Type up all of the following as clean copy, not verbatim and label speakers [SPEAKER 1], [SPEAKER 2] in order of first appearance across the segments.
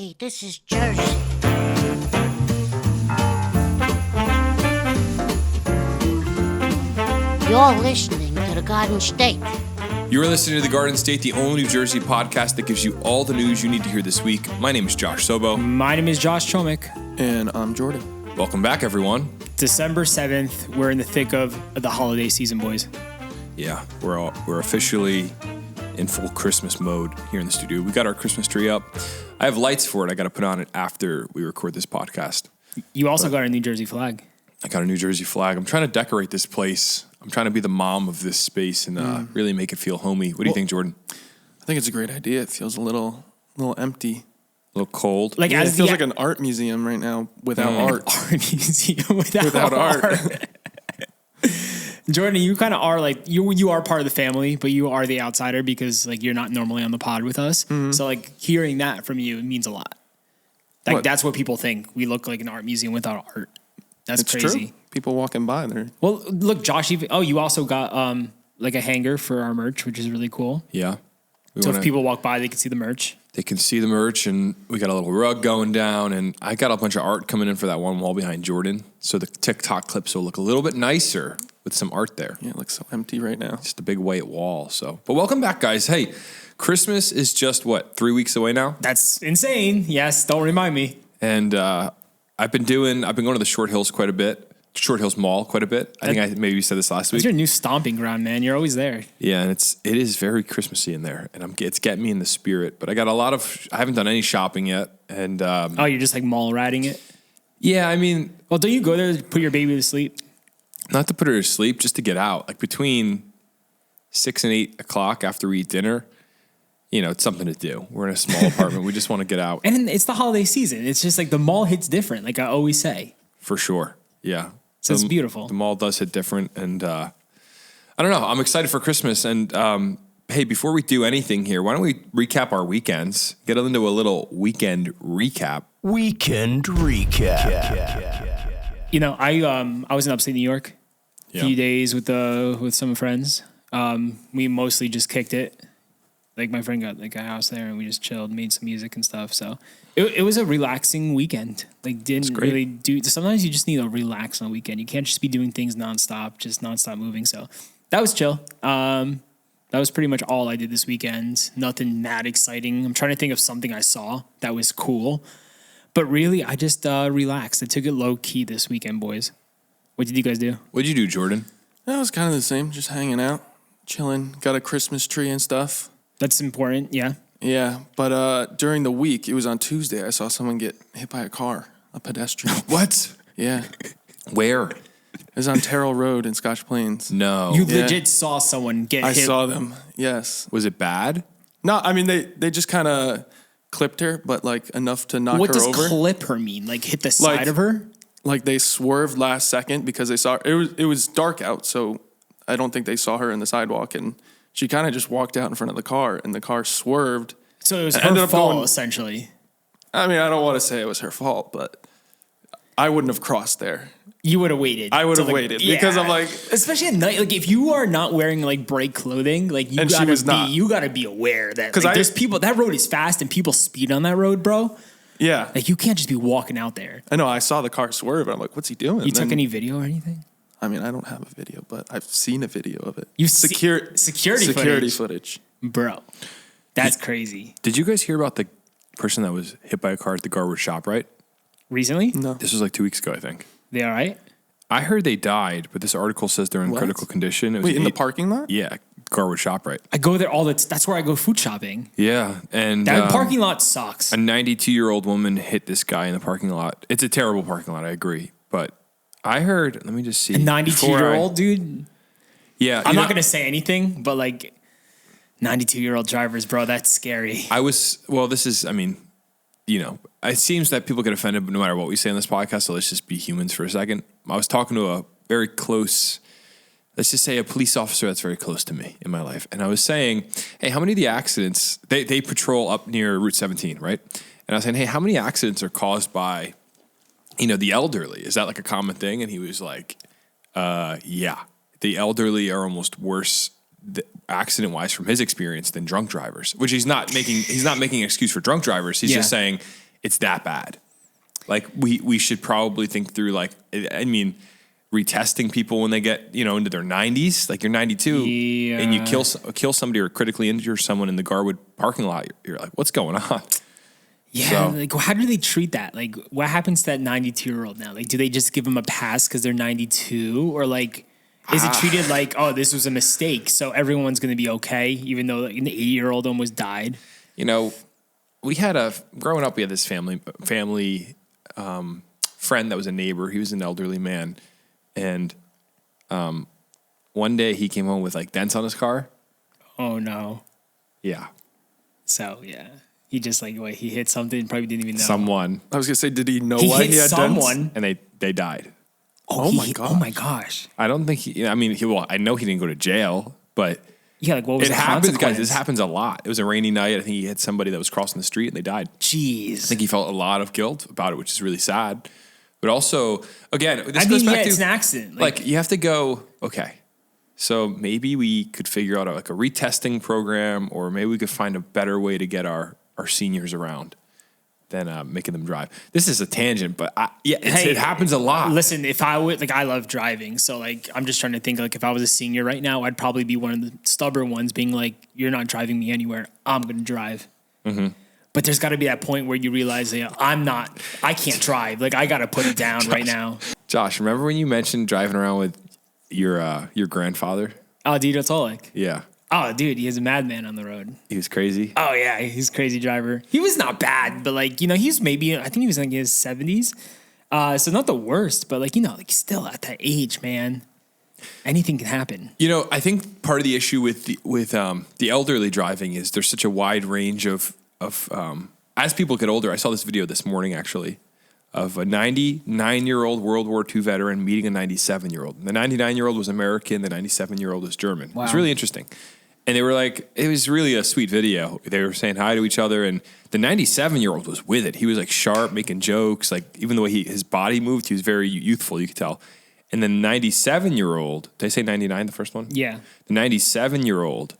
[SPEAKER 1] Hey, this is Jersey. You're listening to the Garden State.
[SPEAKER 2] You're listening to The Garden State, the only New Jersey podcast that gives you all the news you need to hear this week. My name is Josh Sobo.
[SPEAKER 3] My name is Josh Chomik.
[SPEAKER 4] And I'm Jordan.
[SPEAKER 2] Welcome back, everyone.
[SPEAKER 3] December 7th, we're in the thick of the holiday season, boys.
[SPEAKER 2] Yeah, we're officially in full Christmas mode here in the studio. We got our Christmas tree up. I have lights for it. I got to put on it after we record this podcast.
[SPEAKER 3] You also got a New Jersey flag.
[SPEAKER 2] I got a New Jersey flag. I'm trying to decorate this place. I'm trying to be the mom of this space and really make it feel homey. What do you think, Jordan?
[SPEAKER 4] I think it's a great idea. It feels a little empty.
[SPEAKER 2] A little cold.
[SPEAKER 3] Like
[SPEAKER 4] It feels like an art museum right now without art.
[SPEAKER 3] Art museum without
[SPEAKER 4] art.
[SPEAKER 3] Jordan, you kind of are like, you are part of the family, but you are the outsider because like you're not normally on the pod with us. Mm-hmm. So like hearing that from you means a lot. Like that's what people think. We look like an art museum without art. It's crazy.
[SPEAKER 4] True. People walking by there.
[SPEAKER 3] Well, look, Josh, you also got like a hanger for our merch, which is really cool.
[SPEAKER 2] Yeah.
[SPEAKER 3] So if people walk by, they can see the merch.
[SPEAKER 2] They can see the merch, and we got a little rug going down, and I got a bunch of art coming in for that one wall behind Jordan, so the TikTok clips will look a little bit nicer with some art there.
[SPEAKER 4] Yeah, it looks so empty right now.
[SPEAKER 2] Just a big white wall. But welcome back, guys. Hey, Christmas is just, 3 weeks away now?
[SPEAKER 3] That's insane. Yes, don't remind me.
[SPEAKER 2] And I've been going to the Short Hills quite a bit. Short Hills Mall quite a bit. I think I maybe said this last week.
[SPEAKER 3] It's your new stomping ground, man. You're always there.
[SPEAKER 2] Yeah, and it is very Christmassy in there, and it's getting me in the spirit. But I haven't done any shopping yet, and
[SPEAKER 3] you're just like mall ratting it.
[SPEAKER 2] Yeah, I mean,
[SPEAKER 3] well, don't you go there to put your baby to sleep?
[SPEAKER 2] Not to put her to sleep, just to get out. Like between 6 and 8 o'clock after we eat dinner, it's something to do. We're in a small apartment. We just want to get out.
[SPEAKER 3] And it's the holiday season. It's just like the mall hits different, like I always say.
[SPEAKER 2] For sure. Yeah.
[SPEAKER 3] So it's beautiful.
[SPEAKER 2] The mall does hit different. And I don't know. I'm excited for Christmas. And hey, before we do anything here, why don't we recap our weekends? Get into a little weekend recap.
[SPEAKER 5] Weekend recap.
[SPEAKER 3] I was in upstate New York a few days with some friends. We mostly just kicked it. Like my friend got like a house there and we just chilled, made some music and stuff. So it was a relaxing weekend. Like didn't really do. Sometimes you just need to relax on a weekend. You can't just be doing things nonstop, just nonstop moving. So that was chill. That was pretty much all I did this weekend. Nothing mad exciting. I'm trying to think of something I saw that was cool. But really, I just relaxed. I took it low key this weekend, boys. What did you guys do?
[SPEAKER 2] What'd you do, Jordan?
[SPEAKER 4] It was kind of the same, just hanging out, chilling. Got a Christmas tree and stuff.
[SPEAKER 3] That's important, yeah.
[SPEAKER 4] Yeah, but during the week, it was on Tuesday, I saw someone get hit by a car, a pedestrian.
[SPEAKER 2] What?
[SPEAKER 4] Yeah.
[SPEAKER 2] Where?
[SPEAKER 4] It was on Terrell Road in Scotch Plains.
[SPEAKER 2] No.
[SPEAKER 3] You legit saw someone get hit?
[SPEAKER 4] I saw them, yes.
[SPEAKER 2] Was it bad?
[SPEAKER 4] No, I mean, they just kind of clipped her, but like enough to knock her over.
[SPEAKER 3] What does clip her mean? Like hit the side of her?
[SPEAKER 4] Like they swerved last second because they saw it was dark out, so I don't think they saw her in the sidewalk, and she kind of just walked out in front of the car, and the car swerved.
[SPEAKER 3] So it was her fault, essentially.
[SPEAKER 4] I mean, I don't want to say it was her fault, but I wouldn't have crossed there.
[SPEAKER 3] You would have waited.
[SPEAKER 4] I would have waited because I'm like,
[SPEAKER 3] especially at night. Like if you are not wearing like brake clothing, like you gotta be aware that like, there's people. That road is fast and people speed on that road, bro.
[SPEAKER 4] Yeah,
[SPEAKER 3] like you can't just be walking out there.
[SPEAKER 4] I know. I saw the car swerve. And I'm like, what's he doing?
[SPEAKER 3] You took any video or anything?
[SPEAKER 4] I mean, I don't have a video, but I've seen a video of it.
[SPEAKER 3] Security
[SPEAKER 4] footage,
[SPEAKER 3] bro. That's crazy.
[SPEAKER 2] Did you guys hear about the person that was hit by a car at the Garwood shop, right?
[SPEAKER 3] Recently?
[SPEAKER 4] No.
[SPEAKER 2] This was like 2 weeks ago, I think.
[SPEAKER 3] They all right?
[SPEAKER 2] I heard they died, but this article says they're in critical condition.
[SPEAKER 4] Wait, in the parking lot?
[SPEAKER 2] Yeah, Garwood shop, right?
[SPEAKER 3] I go there that's where I go food shopping.
[SPEAKER 2] Yeah, and
[SPEAKER 3] that parking lot sucks.
[SPEAKER 2] A 92-year-old woman hit this guy in the parking lot. It's a terrible parking lot, I agree, but I heard, let me just see.
[SPEAKER 3] A 92-year-old dude?
[SPEAKER 2] Yeah.
[SPEAKER 3] I'm not going to say anything, but like 92-year-old drivers, bro, that's scary.
[SPEAKER 2] It seems that people get offended no matter what we say on this podcast, so let's just be humans for a second. I was talking to a very close, let's just say a police officer that's very close to me in my life. And I was saying, hey, how many of the accidents, they patrol up near Route 17, right? And I was saying, hey, how many accidents are caused by the elderly? Is that like a common thing? And he was like, yeah, the elderly are almost worse accident wise from his experience than drunk drivers, which he's not making an excuse for drunk drivers. He's just saying it's that bad. Like we should probably think through like, I mean, retesting people when they get, into their 90s, like you're 92 and you kill somebody or critically injure someone in the Garwood parking lot. You're like, what's going on?
[SPEAKER 3] Yeah, like how do they treat that? Like, what happens to that 92-year-old now? Like, do they just give them a pass because they're 92, or like, is it treated like, oh, this was a mistake, so everyone's going to be okay, even though like, an 80-year-old almost died?
[SPEAKER 2] We had growing up, we had this family friend that was a neighbor. He was an elderly man, and one day he came home with like dents on his car.
[SPEAKER 3] Oh no!
[SPEAKER 2] Yeah.
[SPEAKER 3] So yeah. He just he hit something, probably didn't even know.
[SPEAKER 2] Someone.
[SPEAKER 4] I was going to say, did he know why he had
[SPEAKER 3] someone?
[SPEAKER 2] And they died.
[SPEAKER 3] Oh my gosh.
[SPEAKER 2] I don't think I know he didn't go to jail, but
[SPEAKER 3] yeah, like what was
[SPEAKER 2] it
[SPEAKER 3] the
[SPEAKER 2] happens,
[SPEAKER 3] consequence?
[SPEAKER 2] guys. This happens a lot. It was a rainy night. I think he hit somebody that was crossing the street and they died.
[SPEAKER 3] Jeez.
[SPEAKER 2] I think he felt a lot of guilt about it, which is really sad. But also, again, this goes back to
[SPEAKER 3] it's an accident.
[SPEAKER 2] Like you have to go, okay. So maybe we could figure out a retesting program, or maybe we could find a better way to get our seniors around than making them drive. This is a tangent, but it happens a lot.
[SPEAKER 3] Listen, if I would, I love driving. So I'm just trying to think, if I was a senior right now, I'd probably be one of the stubborn ones being like, you're not driving me anywhere. I'm going to drive. Mm-hmm. But there's got to be that point where you realize I can't drive. I got to put it down right now.
[SPEAKER 2] Josh, remember when you mentioned driving around with your grandfather?
[SPEAKER 3] Oh, dude, that's all
[SPEAKER 2] Yeah.
[SPEAKER 3] Oh, dude, he is a madman on the road.
[SPEAKER 2] He was crazy.
[SPEAKER 3] Oh, yeah, he's a crazy driver. He was not bad, but he's maybe, I think he was in his 70s. So not the worst, but still at that age, man, anything can happen.
[SPEAKER 2] I think part of the issue with the elderly driving is there's such a wide range of as people get older. I saw this video this morning actually of a 99-year-old World War II veteran meeting a 97-year-old. The 99-year-old was American. The 97-year-old was German. Wow. It was really interesting. And they were like, it was really a sweet video. They were saying hi to each other, and the 97-year-old was with it. He was sharp, making jokes. Even the way his body moved, he was very youthful, you could tell. And the 97-year-old, did I say 99, the first one?
[SPEAKER 3] Yeah.
[SPEAKER 2] The 97-year-old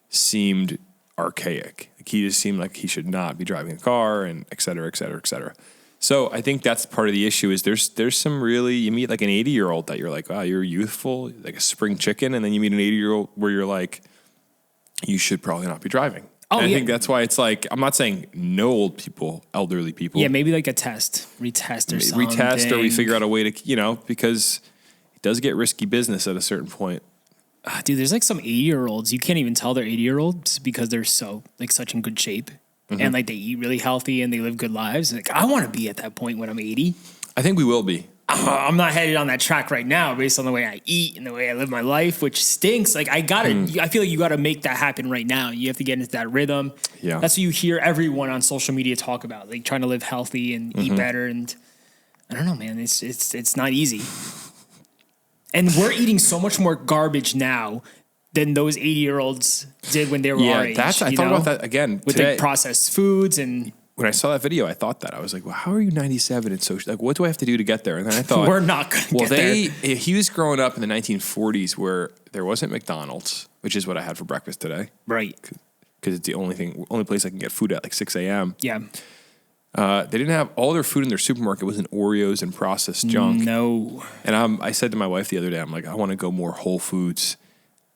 [SPEAKER 2] seemed archaic. He just seemed like he should not be driving a car, and et cetera, et cetera, et cetera. So I think that's part of the issue is there's some really, you meet an 80-year-old that you're like, wow, you're youthful, like a spring chicken. And then you meet an 80-year-old where you're like, you should probably not be driving. Oh, I think that's why it's I'm not saying no elderly people.
[SPEAKER 3] Yeah, maybe a retest or something.
[SPEAKER 2] Retest, or we figure out a way to, because it does get risky business at a certain point.
[SPEAKER 3] Dude, there's some 80-year-olds. You can't even tell they're 80-year-olds because they're so such in good shape. Mm-hmm. And they eat really healthy and they live good lives. I want to be at that point when I'm 80.
[SPEAKER 2] I think we will be.
[SPEAKER 3] I'm not headed on that track right now based on the way I eat and the way I live my life, which stinks. I feel like you gotta make that happen right now. You have to get into that rhythm.
[SPEAKER 2] Yeah.
[SPEAKER 3] That's what you hear everyone on social media talk about, trying to live healthy and eat better. And I don't know, man, it's not easy. And we're eating so much more garbage now than those 80-year-olds did when they were our age. I thought
[SPEAKER 2] about that again
[SPEAKER 3] with
[SPEAKER 2] today.
[SPEAKER 3] The processed foods. And
[SPEAKER 2] when I saw that video, I thought that. I was like, well, how are you 97 and so what do I have to do to get there? And then I thought,
[SPEAKER 3] we're not going to get there.
[SPEAKER 2] He was growing up in the 1940s where there wasn't McDonald's, which is what I had for breakfast today.
[SPEAKER 3] Right.
[SPEAKER 2] Because it's the only place I can get food at 6 a.m.
[SPEAKER 3] Yeah.
[SPEAKER 2] They didn't have all their food in their supermarket was in Oreos and processed junk.
[SPEAKER 3] No.
[SPEAKER 2] And I said to my wife the other day, I'm like, I want to go more Whole Foods,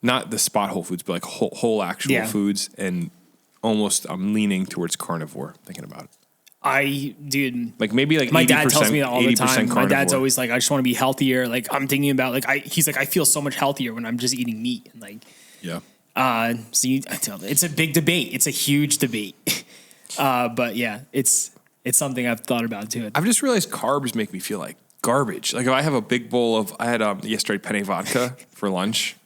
[SPEAKER 2] not the spot Whole Foods, but whole actual foods. And almost I'm leaning towards carnivore, thinking about it.
[SPEAKER 3] Dude,
[SPEAKER 2] maybe
[SPEAKER 3] my dad tells me that all the time.
[SPEAKER 2] Carnivore.
[SPEAKER 3] My dad's always I just want to be healthier. I'm thinking about he's I feel so much healthier when I'm just eating meat. And
[SPEAKER 2] yeah.
[SPEAKER 3] It's a big debate. It's a huge debate. But yeah, it's something I've thought about too.
[SPEAKER 2] I've just realized carbs make me feel like garbage. If I have a big bowl I had yesterday penne vodka for lunch.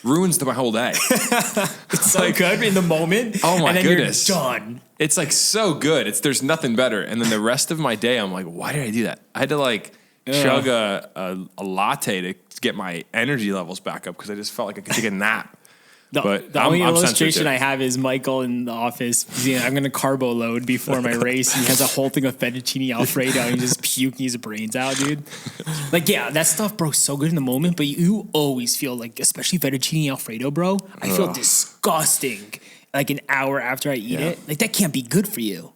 [SPEAKER 2] Ruins my whole day.
[SPEAKER 3] It's so good in the moment.
[SPEAKER 2] Oh my
[SPEAKER 3] and then
[SPEAKER 2] goodness.
[SPEAKER 3] You're done.
[SPEAKER 2] It's so good. There's nothing better. And then the rest of my day, I'm like, why did I do that? I had to chug a latte to get my energy levels back up because I just felt like I could take a nap.
[SPEAKER 3] The only illustration I have is Michael in the office. I'm going to carbo load before my race. He has a whole thing of fettuccine Alfredo and he's just puking his brains out, dude. That stuff, bro, so good in the moment, but you always feel especially fettuccine Alfredo, bro, I feel disgusting an hour after I eat it. That can't be good for you.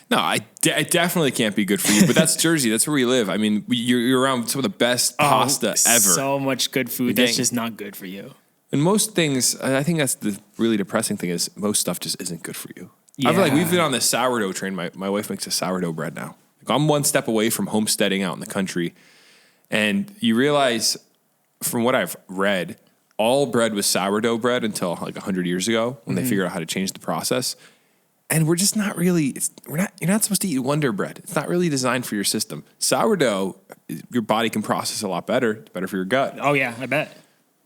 [SPEAKER 2] No, it definitely can't be good for you. But that's Jersey. That's where we live. I mean, you're around some of the best pasta ever.
[SPEAKER 3] So much good food that's just not good for you.
[SPEAKER 2] And most things, I think that's the really depressing thing is most stuff just isn't good for you. I feel like
[SPEAKER 3] Yeah.
[SPEAKER 2] we've been on this sourdough train. My wife makes a sourdough bread now. Like I'm one step away from homesteading out in the country. And you realize, from what I've read, all bread was sourdough bread until like 100 years ago when they figured out how to change the process. And we're just not really, you're not supposed to eat Wonder Bread. It's not really designed for your system. Sourdough, your body can process a lot better. It's better for your gut.
[SPEAKER 3] Oh yeah, I bet.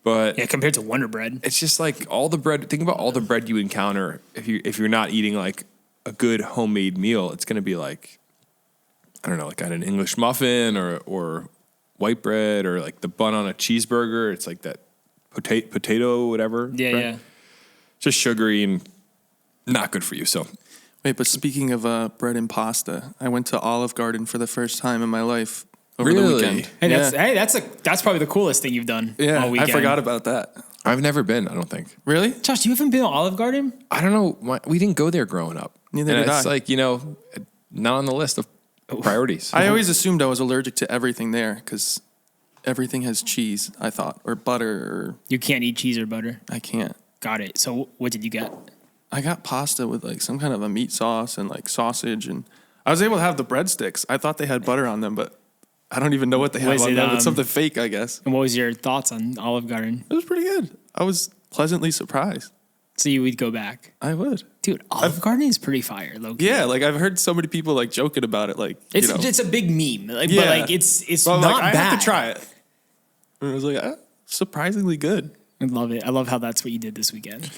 [SPEAKER 2] But
[SPEAKER 3] Yeah, compared to Wonder Bread.
[SPEAKER 2] it's just like all the bread. Think about all the bread you encounter if you're not eating like a good homemade meal. It's going to be like, I don't know, like an English muffin or white bread or like the bun on a cheeseburger. It's like that potato whatever.
[SPEAKER 3] Yeah,
[SPEAKER 2] bread.
[SPEAKER 3] yeah.
[SPEAKER 2] Just sugary and not good for you. So
[SPEAKER 4] Wait, but speaking of bread and pasta, I went to Olive Garden for the first time in my life over the
[SPEAKER 2] Really?
[SPEAKER 4] weekend.
[SPEAKER 3] Hey, that's probably the coolest thing you've done
[SPEAKER 4] Yeah,
[SPEAKER 3] all weekend.
[SPEAKER 4] I forgot about that.
[SPEAKER 2] I've never been. I don't think.
[SPEAKER 4] Really?
[SPEAKER 3] Josh, you haven't been to Olive Garden?
[SPEAKER 2] I don't know. We didn't go there growing up.
[SPEAKER 4] Neither
[SPEAKER 2] and
[SPEAKER 4] did
[SPEAKER 2] it's
[SPEAKER 4] I.
[SPEAKER 2] like not on the list of priorities.
[SPEAKER 4] I always assumed I was allergic to everything there because everything has cheese, I thought, or butter, or
[SPEAKER 3] You can't eat cheese or butter.
[SPEAKER 4] I can't.
[SPEAKER 3] Got it. So what did you get?
[SPEAKER 4] I got pasta with like some kind of a meat sauce and like sausage, and I was able to have the breadsticks. I thought they had butter on them, but I don't even know what they have
[SPEAKER 3] Was
[SPEAKER 4] on
[SPEAKER 3] it,
[SPEAKER 4] them. It's something fake, I guess.
[SPEAKER 3] And what was your thoughts on Olive Garden?
[SPEAKER 4] It was pretty good. I was pleasantly surprised.
[SPEAKER 3] So you would go back.
[SPEAKER 4] I would.
[SPEAKER 3] Dude, Olive Garden is pretty fire, low-key.
[SPEAKER 4] Yeah, like I've heard so many people like joking about it. Like
[SPEAKER 3] It's a big meme. Like,
[SPEAKER 4] Yeah.
[SPEAKER 3] But like it's
[SPEAKER 4] so I'm
[SPEAKER 3] not
[SPEAKER 4] like, I
[SPEAKER 3] bad.
[SPEAKER 4] have to try it. And I was like, surprisingly good.
[SPEAKER 3] I love it. I love how that's what you did this weekend.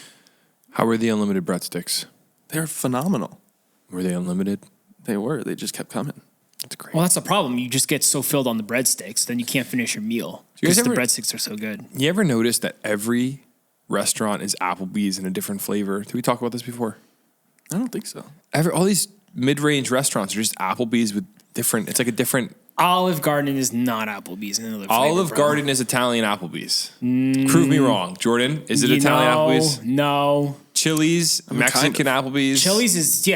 [SPEAKER 2] How were the unlimited breadsticks?
[SPEAKER 4] They're phenomenal.
[SPEAKER 2] Were they unlimited?
[SPEAKER 4] They were. They just kept coming.
[SPEAKER 2] That's great.
[SPEAKER 3] Well, that's the problem. You just get so filled on the breadsticks, then you can't finish your meal
[SPEAKER 2] you guys
[SPEAKER 3] because the
[SPEAKER 2] ever-
[SPEAKER 3] breadsticks are so good.
[SPEAKER 2] You ever notice that every restaurant is Applebee's in a different flavor? Did we talk about this before?
[SPEAKER 4] I don't think so.
[SPEAKER 2] All these mid-range restaurants are just Applebee's with different. It's like a different.
[SPEAKER 3] Olive Garden is not Applebee's. Another flavor,
[SPEAKER 2] Olive
[SPEAKER 3] bro.
[SPEAKER 2] Garden is Italian Applebee's. Prove me wrong, Jordan. Is it Italian Applebee's?
[SPEAKER 3] No.
[SPEAKER 2] Chili's, Mexican Applebee's.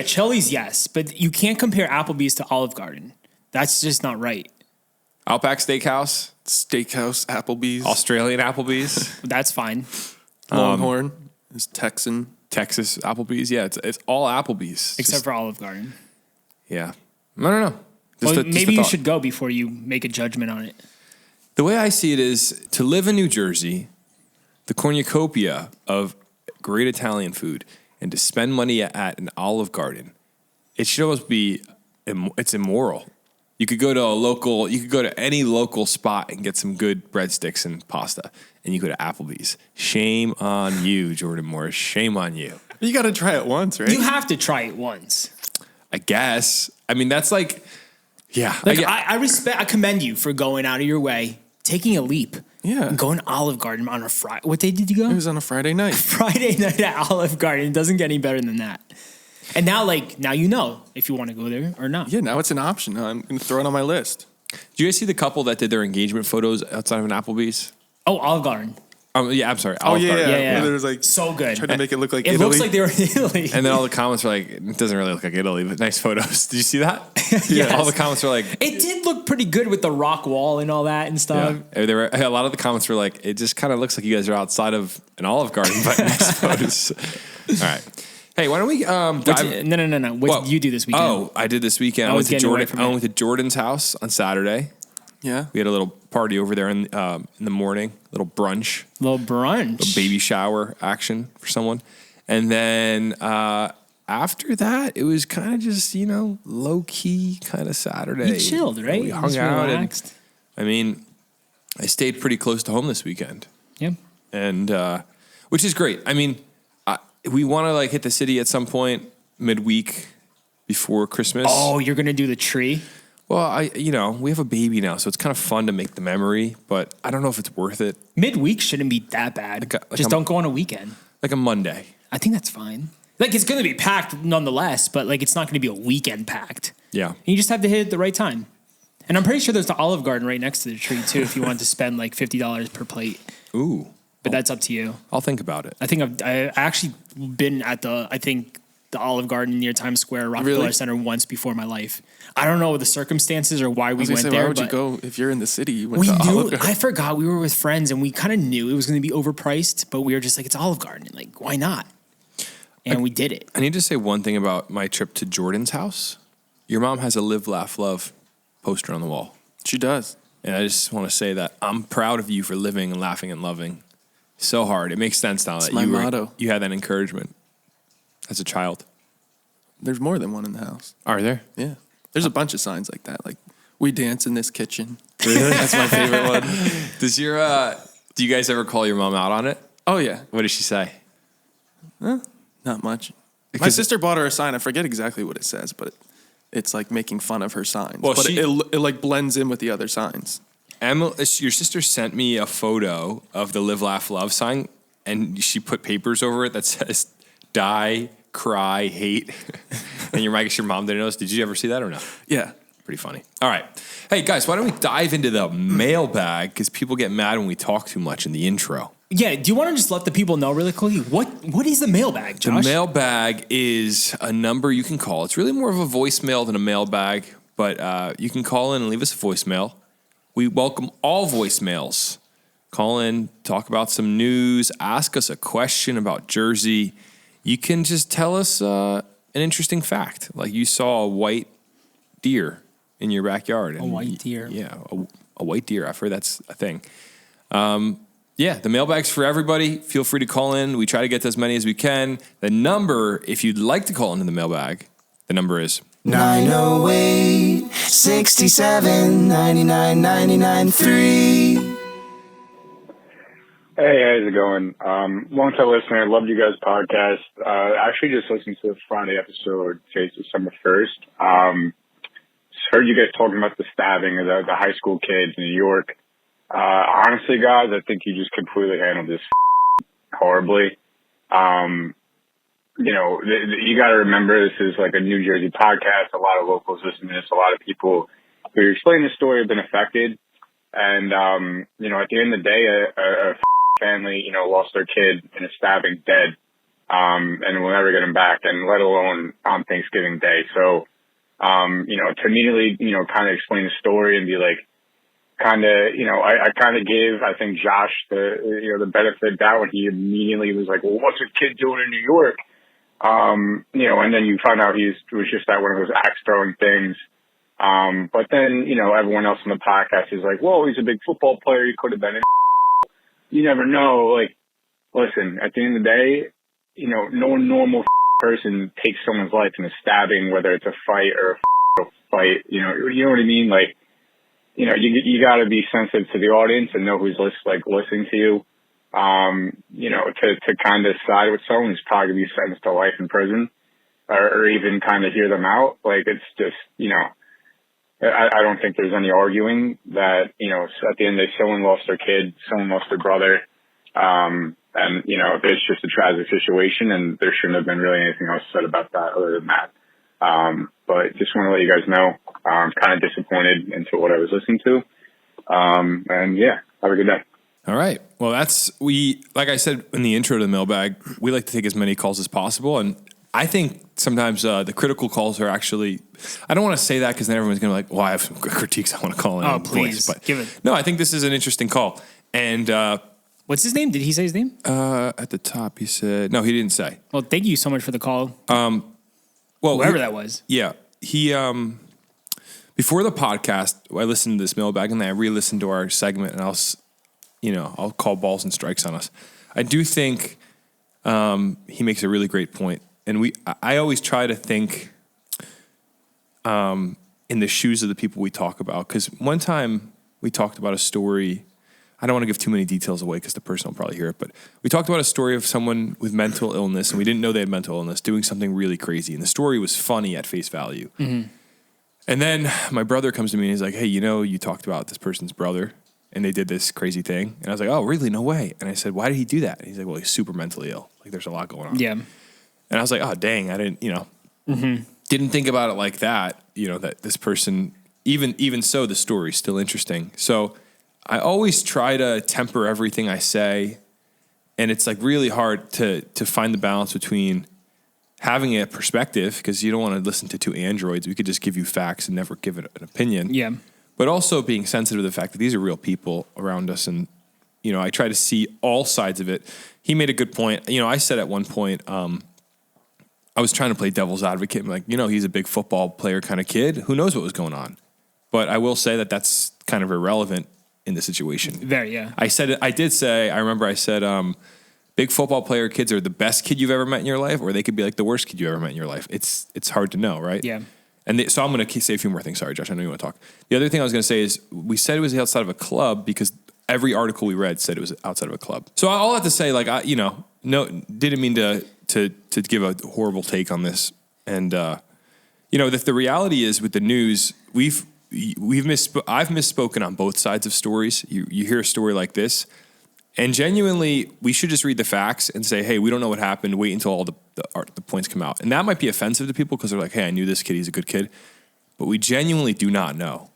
[SPEAKER 3] Chili's, yes, but you can't compare Applebee's to Olive Garden. That's just not right.
[SPEAKER 2] Outback Steakhouse,
[SPEAKER 4] Steakhouse, Applebee's,
[SPEAKER 2] Australian Applebee's,
[SPEAKER 3] That's fine.
[SPEAKER 4] Longhorn is Texan.
[SPEAKER 2] Texas Applebee's. Yeah, it's all Applebee's.
[SPEAKER 3] Except for Olive Garden.
[SPEAKER 2] Yeah. I don't know.
[SPEAKER 3] Well,
[SPEAKER 2] Just a
[SPEAKER 3] maybe you
[SPEAKER 2] thought.
[SPEAKER 3] should go before you make a judgment on it.
[SPEAKER 2] The way I see it is to live in New Jersey, the cornucopia of great Italian food, and to spend money at an Olive Garden, it should almost be, it's immoral. You could go to any local spot and get some good breadsticks and pasta, and you go to Applebee's. Shame on you, Jordan Morris. Shame on you.
[SPEAKER 4] You got to try it once, right?
[SPEAKER 3] You have to try it once.
[SPEAKER 2] I guess. I mean, that's like, yeah.
[SPEAKER 3] Like I commend you for going out of your way, taking a leap.
[SPEAKER 4] Yeah.
[SPEAKER 3] Going to Olive Garden on a Friday. What day did you go?
[SPEAKER 4] It was on a Friday night.
[SPEAKER 3] Friday night at Olive Garden. It doesn't get any better than that. And now you know if you want to go there or not.
[SPEAKER 4] Yeah, now it's an option. Now I'm going to throw it on my list.
[SPEAKER 2] Do you guys see the couple that did their engagement photos outside of an Applebee's?
[SPEAKER 3] Oh, Olive Garden.
[SPEAKER 2] Yeah, I'm sorry. Olive Garden.
[SPEAKER 3] Yeah.
[SPEAKER 4] There was like
[SPEAKER 3] So good.
[SPEAKER 4] trying to make it look like
[SPEAKER 3] It
[SPEAKER 4] Italy.
[SPEAKER 3] looks like they were in Italy.
[SPEAKER 2] And then all the comments were like, it doesn't really look like Italy, but nice photos. Did you see that?
[SPEAKER 3] Yes.
[SPEAKER 2] All the comments were like,
[SPEAKER 3] It did look pretty good with the rock wall and all that and stuff.
[SPEAKER 2] yeah. There were a lot of the comments were like, it just kind of looks like you guys are outside of an Olive Garden, but nice photos. All right. Hey, why don't we dive?
[SPEAKER 3] No. What did you do this weekend?
[SPEAKER 2] Oh, I did this weekend.
[SPEAKER 3] I
[SPEAKER 2] I
[SPEAKER 3] was
[SPEAKER 2] went to
[SPEAKER 3] getting away
[SPEAKER 2] Jordan.
[SPEAKER 3] from
[SPEAKER 2] I
[SPEAKER 3] it.
[SPEAKER 2] went to Jordan's house on Saturday.
[SPEAKER 4] Yeah.
[SPEAKER 2] We had a little party over there in the morning, little brunch.
[SPEAKER 3] Little brunch.
[SPEAKER 2] Baby shower action for someone. And then after that, it was kind of just, low key kind of Saturday.
[SPEAKER 3] You chilled, right?
[SPEAKER 2] We hung
[SPEAKER 3] Just
[SPEAKER 2] out.
[SPEAKER 3] relaxed.
[SPEAKER 2] I stayed pretty close to home this weekend.
[SPEAKER 3] Yep.
[SPEAKER 2] And which is great. We want to hit the city at some point midweek before Christmas.
[SPEAKER 3] Oh, you're gonna do the tree?
[SPEAKER 2] Well, we have a baby now, so it's kind of fun to make the memory, but I don't know if it's worth it.
[SPEAKER 3] Midweek shouldn't be that bad. Just don't go on a weekend.
[SPEAKER 2] Like a Monday.
[SPEAKER 3] I think that's fine. It's gonna be packed nonetheless, but it's not gonna be a weekend packed.
[SPEAKER 2] Yeah.
[SPEAKER 3] And you just have to hit it at the right time. And I'm pretty sure there's the Olive Garden right next to the tree too, if you want to spend $50 per plate.
[SPEAKER 2] Ooh.
[SPEAKER 3] But that's up to you.
[SPEAKER 2] I'll think about it.
[SPEAKER 3] I think I've actually been at the the Olive Garden near Times Square, Rockefeller Center once before in my life. I don't know the circumstances or why we went there.
[SPEAKER 4] Why would you go if you're in the city? You went
[SPEAKER 3] we
[SPEAKER 4] to
[SPEAKER 3] knew.
[SPEAKER 4] Olive Garden.
[SPEAKER 3] I forgot we were with friends and we kind of knew it was going to be overpriced, but we were just like, it's Olive Garden. Like, why not? And we did it.
[SPEAKER 2] I need to say one thing about my trip to Jordan's house. Your mom has a Live, Laugh, Love poster on the wall.
[SPEAKER 4] She does.
[SPEAKER 2] And I just want to say that I'm proud of you for living and laughing and loving so hard. It makes sense now that you had that encouragement as a child.
[SPEAKER 4] There's more than one in the house.
[SPEAKER 2] Are there?
[SPEAKER 4] Yeah. There's a bunch of signs like that. Like, we dance in this kitchen. Really? That's my favorite one.
[SPEAKER 2] Do you guys ever call your mom out on it?
[SPEAKER 4] Oh, yeah.
[SPEAKER 2] What does she say?
[SPEAKER 4] Not much. My sister bought her a sign. I forget exactly what it says, but it's like making fun of her signs.
[SPEAKER 2] Well,
[SPEAKER 4] but it like blends in with the other signs.
[SPEAKER 2] Emily, your sister sent me a photo of the Live, Laugh, Love sign, and she put papers over it that says die, cry, hate. And your mom didn't notice. Did you ever see that or no?
[SPEAKER 4] Yeah.
[SPEAKER 2] Pretty funny. All right. Hey, guys, why don't we dive into the mailbag? Because people get mad when we talk too much in the intro.
[SPEAKER 3] Yeah, do you want to just let the people know really quickly what is the mailbag, Josh?
[SPEAKER 2] The mailbag is a number you can call. It's really more of a voicemail than a mailbag, but you can call in and leave us a voicemail. We welcome all voicemails. Call in, talk about some news, ask us a question about Jersey. You can just tell us an interesting fact, like you saw a white deer in your backyard.
[SPEAKER 3] A white deer?
[SPEAKER 2] Yeah, a white deer. I've heard that's a thing. Yeah, the mailbag's for everybody. Feel free to call in. We try to get to as many as we can. The number, if you'd like to call into the mailbag, the number is
[SPEAKER 5] 908 67 99 99 3.
[SPEAKER 6] Hey, how's it going? Long-time listener, loved you guys' podcast. Actually just listened to the Friday episode, today's December 1st. Heard you guys talking about the stabbing of the high school kids in New York. Honestly, guys, I think you just completely handled this horribly. You know, you got to remember this is like a New Jersey podcast. A lot of locals listen to this. A lot of people who are explaining the story have been affected. And, you know, at the end of the day, a family, you know, lost their kid in a stabbing dead. And we'll never get him back, and let alone on Thanksgiving Day. So, you know, to immediately, you know, kind of explain the story and be like, you know, I kind of gave, I think, Josh the benefit of doubt when he immediately was like, well, what's a kid doing in New York? You know, and then you find out it was just that one of those axe throwing things. But then, you know, everyone else on the podcast is like, whoa, he's a big football player. He could have been. You never know. Like, listen, at the end of the day, you know, no normal person takes someone's life in a stabbing, whether it's a fight or a fight. You know what I mean? Like, you know, you got to be sensitive to the audience and know who's listening to you. You know, to kind of side with someone who's probably going to be sentenced to life in prison, or even kind of hear them out. Like, it's just, you know, I don't think there's any arguing that, you know, at the end of the day, someone lost their kid, someone lost their brother. And, you know, it's just a tragic situation, and there shouldn't have been really anything else said about that other than that. But just want to let you guys know, I'm kind of disappointed into what I was listening to. And yeah, have a good day.
[SPEAKER 2] all right. Well, like I said in the intro to the mailbag, we like to take as many calls as possible. And I think sometimes the critical calls are actually, I don't want to say that because then everyone's going to be like, well, I have some critiques I want to call in.
[SPEAKER 3] Oh, please.
[SPEAKER 2] But
[SPEAKER 3] give it.
[SPEAKER 2] No, I think this is an interesting call. And
[SPEAKER 3] what's his name? Did he say his name?
[SPEAKER 2] At the top, he said, no, he didn't say.
[SPEAKER 3] Well, thank you so much for the call.
[SPEAKER 2] Well,
[SPEAKER 3] whoever that was.
[SPEAKER 2] Yeah. He, before the podcast, I listened to this mailbag and then I re-listened to our segment, and I'll call balls and strikes on us. I do think he makes a really great point. And I always try to think in the shoes of the people we talk about. Because one time we talked about a story. I don't want to give too many details away because the person will probably hear it. But we talked about a story of someone with mental illness, and we didn't know they had mental illness, doing something really crazy. And the story was funny at face value. Mm-hmm. And then my brother comes to me and he's like, hey, you talked about this person's brother, and they did this crazy thing. And I was like, oh, really? No way. And I said, why did he do that? And he's like, well, he's super mentally ill. Like, there's a lot going on.
[SPEAKER 3] Yeah.
[SPEAKER 2] And I was like, oh, dang, I didn't, didn't think about it like that, that this person, even so, the story's still interesting. So I always try to temper everything I say. And it's like really hard to find the balance between having a perspective, because you don't want to listen to two androids. We could just give you facts and never give it an opinion.
[SPEAKER 3] Yeah.
[SPEAKER 2] But also being sensitive to the fact that these are real people around us. And, you know, I try to see all sides of it. He made a good point. You know, I said at one point, I was trying to play devil's advocate. I'm like, you know, he's a big football player kind of kid. Who knows what was going on? But I will say that that's kind of irrelevant in the situation.
[SPEAKER 3] Very, yeah.
[SPEAKER 2] I remember I said, big football player kids are the best kid you've ever met in your life, or they could be like the worst kid you ever met in your life. It's hard to know, right?
[SPEAKER 3] Yeah.
[SPEAKER 2] And so I'm going to say a few more things. Sorry, Josh, I know you want to talk. The other thing I was going to say is we said it was outside of a club because every article we read said it was outside of a club. So all I have to say, like, didn't mean to give a horrible take on this. And, the reality is with the news, I've misspoken on both sides of stories. You hear a story like this, and genuinely, we should just read the facts and say, hey, we don't know what happened. Wait until all the points come out. And that might be offensive to people because they're like, hey, I knew this kid. He's a good kid. But we genuinely do not know.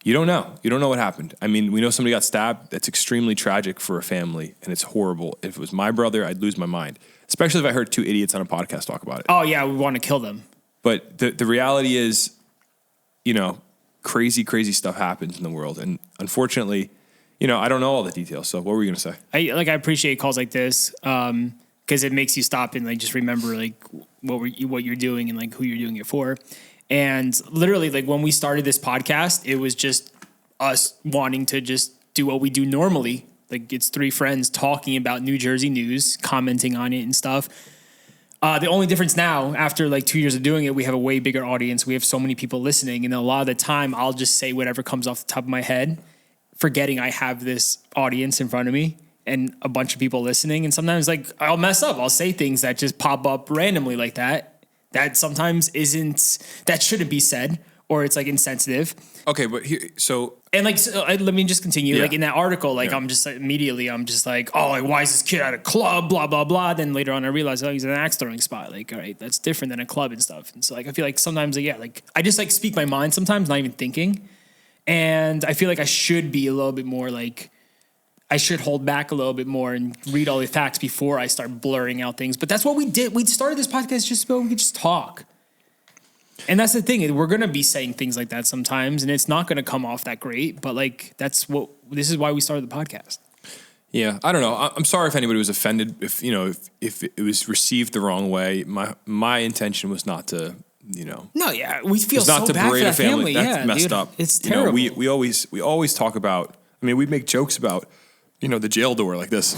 [SPEAKER 2] You don't know. You don't know what happened. I mean, we know somebody got stabbed. That's extremely tragic for a family, and it's horrible. If it was my brother, I'd lose my mind, especially if I heard two idiots on a podcast talk about it.
[SPEAKER 3] Oh, yeah, we want to kill them.
[SPEAKER 2] But the reality is, crazy, crazy stuff happens in the world. And unfortunately, I don't know all the details. So what were you going to say?
[SPEAKER 3] I appreciate calls like this because it makes you stop and like just remember like what you're doing and like who you're doing it for. And literally, like when we started this podcast, it was just us wanting to just do what we do normally. Like it's three friends talking about New Jersey news, commenting on it and stuff. The only difference now, after like 2 years of doing it, we have a way bigger audience. We have so many people listening. And a lot of the time, I'll just say whatever comes off the top of my head, forgetting I have this audience in front of me and a bunch of people listening. And sometimes like I'll mess up. I'll say things that just pop up randomly like that sometimes that shouldn't be said, or it's like insensitive.
[SPEAKER 2] Okay, but
[SPEAKER 3] let me just continue.
[SPEAKER 2] Yeah.
[SPEAKER 3] Like in that article, like I'm just like, oh, like why is this kid at a club? Blah blah blah. Then later on, I realized, oh, he's in an axe throwing spot. Like, all right, that's different than a club and stuff. And so, like, I feel like sometimes, like I just like speak my mind sometimes, not even thinking. And I feel like I should be a little bit more like, I should hold back a little bit more and read all the facts before I start blurring out things. But that's what we did. We started this podcast just so we could just talk. And that's the thing. We're going to be saying things like that sometimes, and it's not going to come off that great. But like, this is why we started the podcast.
[SPEAKER 2] Yeah, I don't know. I'm sorry if anybody was offended. If it was received the wrong way. My intention was not to,
[SPEAKER 3] No, yeah, we feel
[SPEAKER 2] not
[SPEAKER 3] so
[SPEAKER 2] to
[SPEAKER 3] bad for
[SPEAKER 2] berate
[SPEAKER 3] that
[SPEAKER 2] a family. That's
[SPEAKER 3] yeah,
[SPEAKER 2] messed
[SPEAKER 3] dude,
[SPEAKER 2] up.
[SPEAKER 3] It's terrible.
[SPEAKER 2] We always talk about. I mean, we make jokes about, the jail door like this,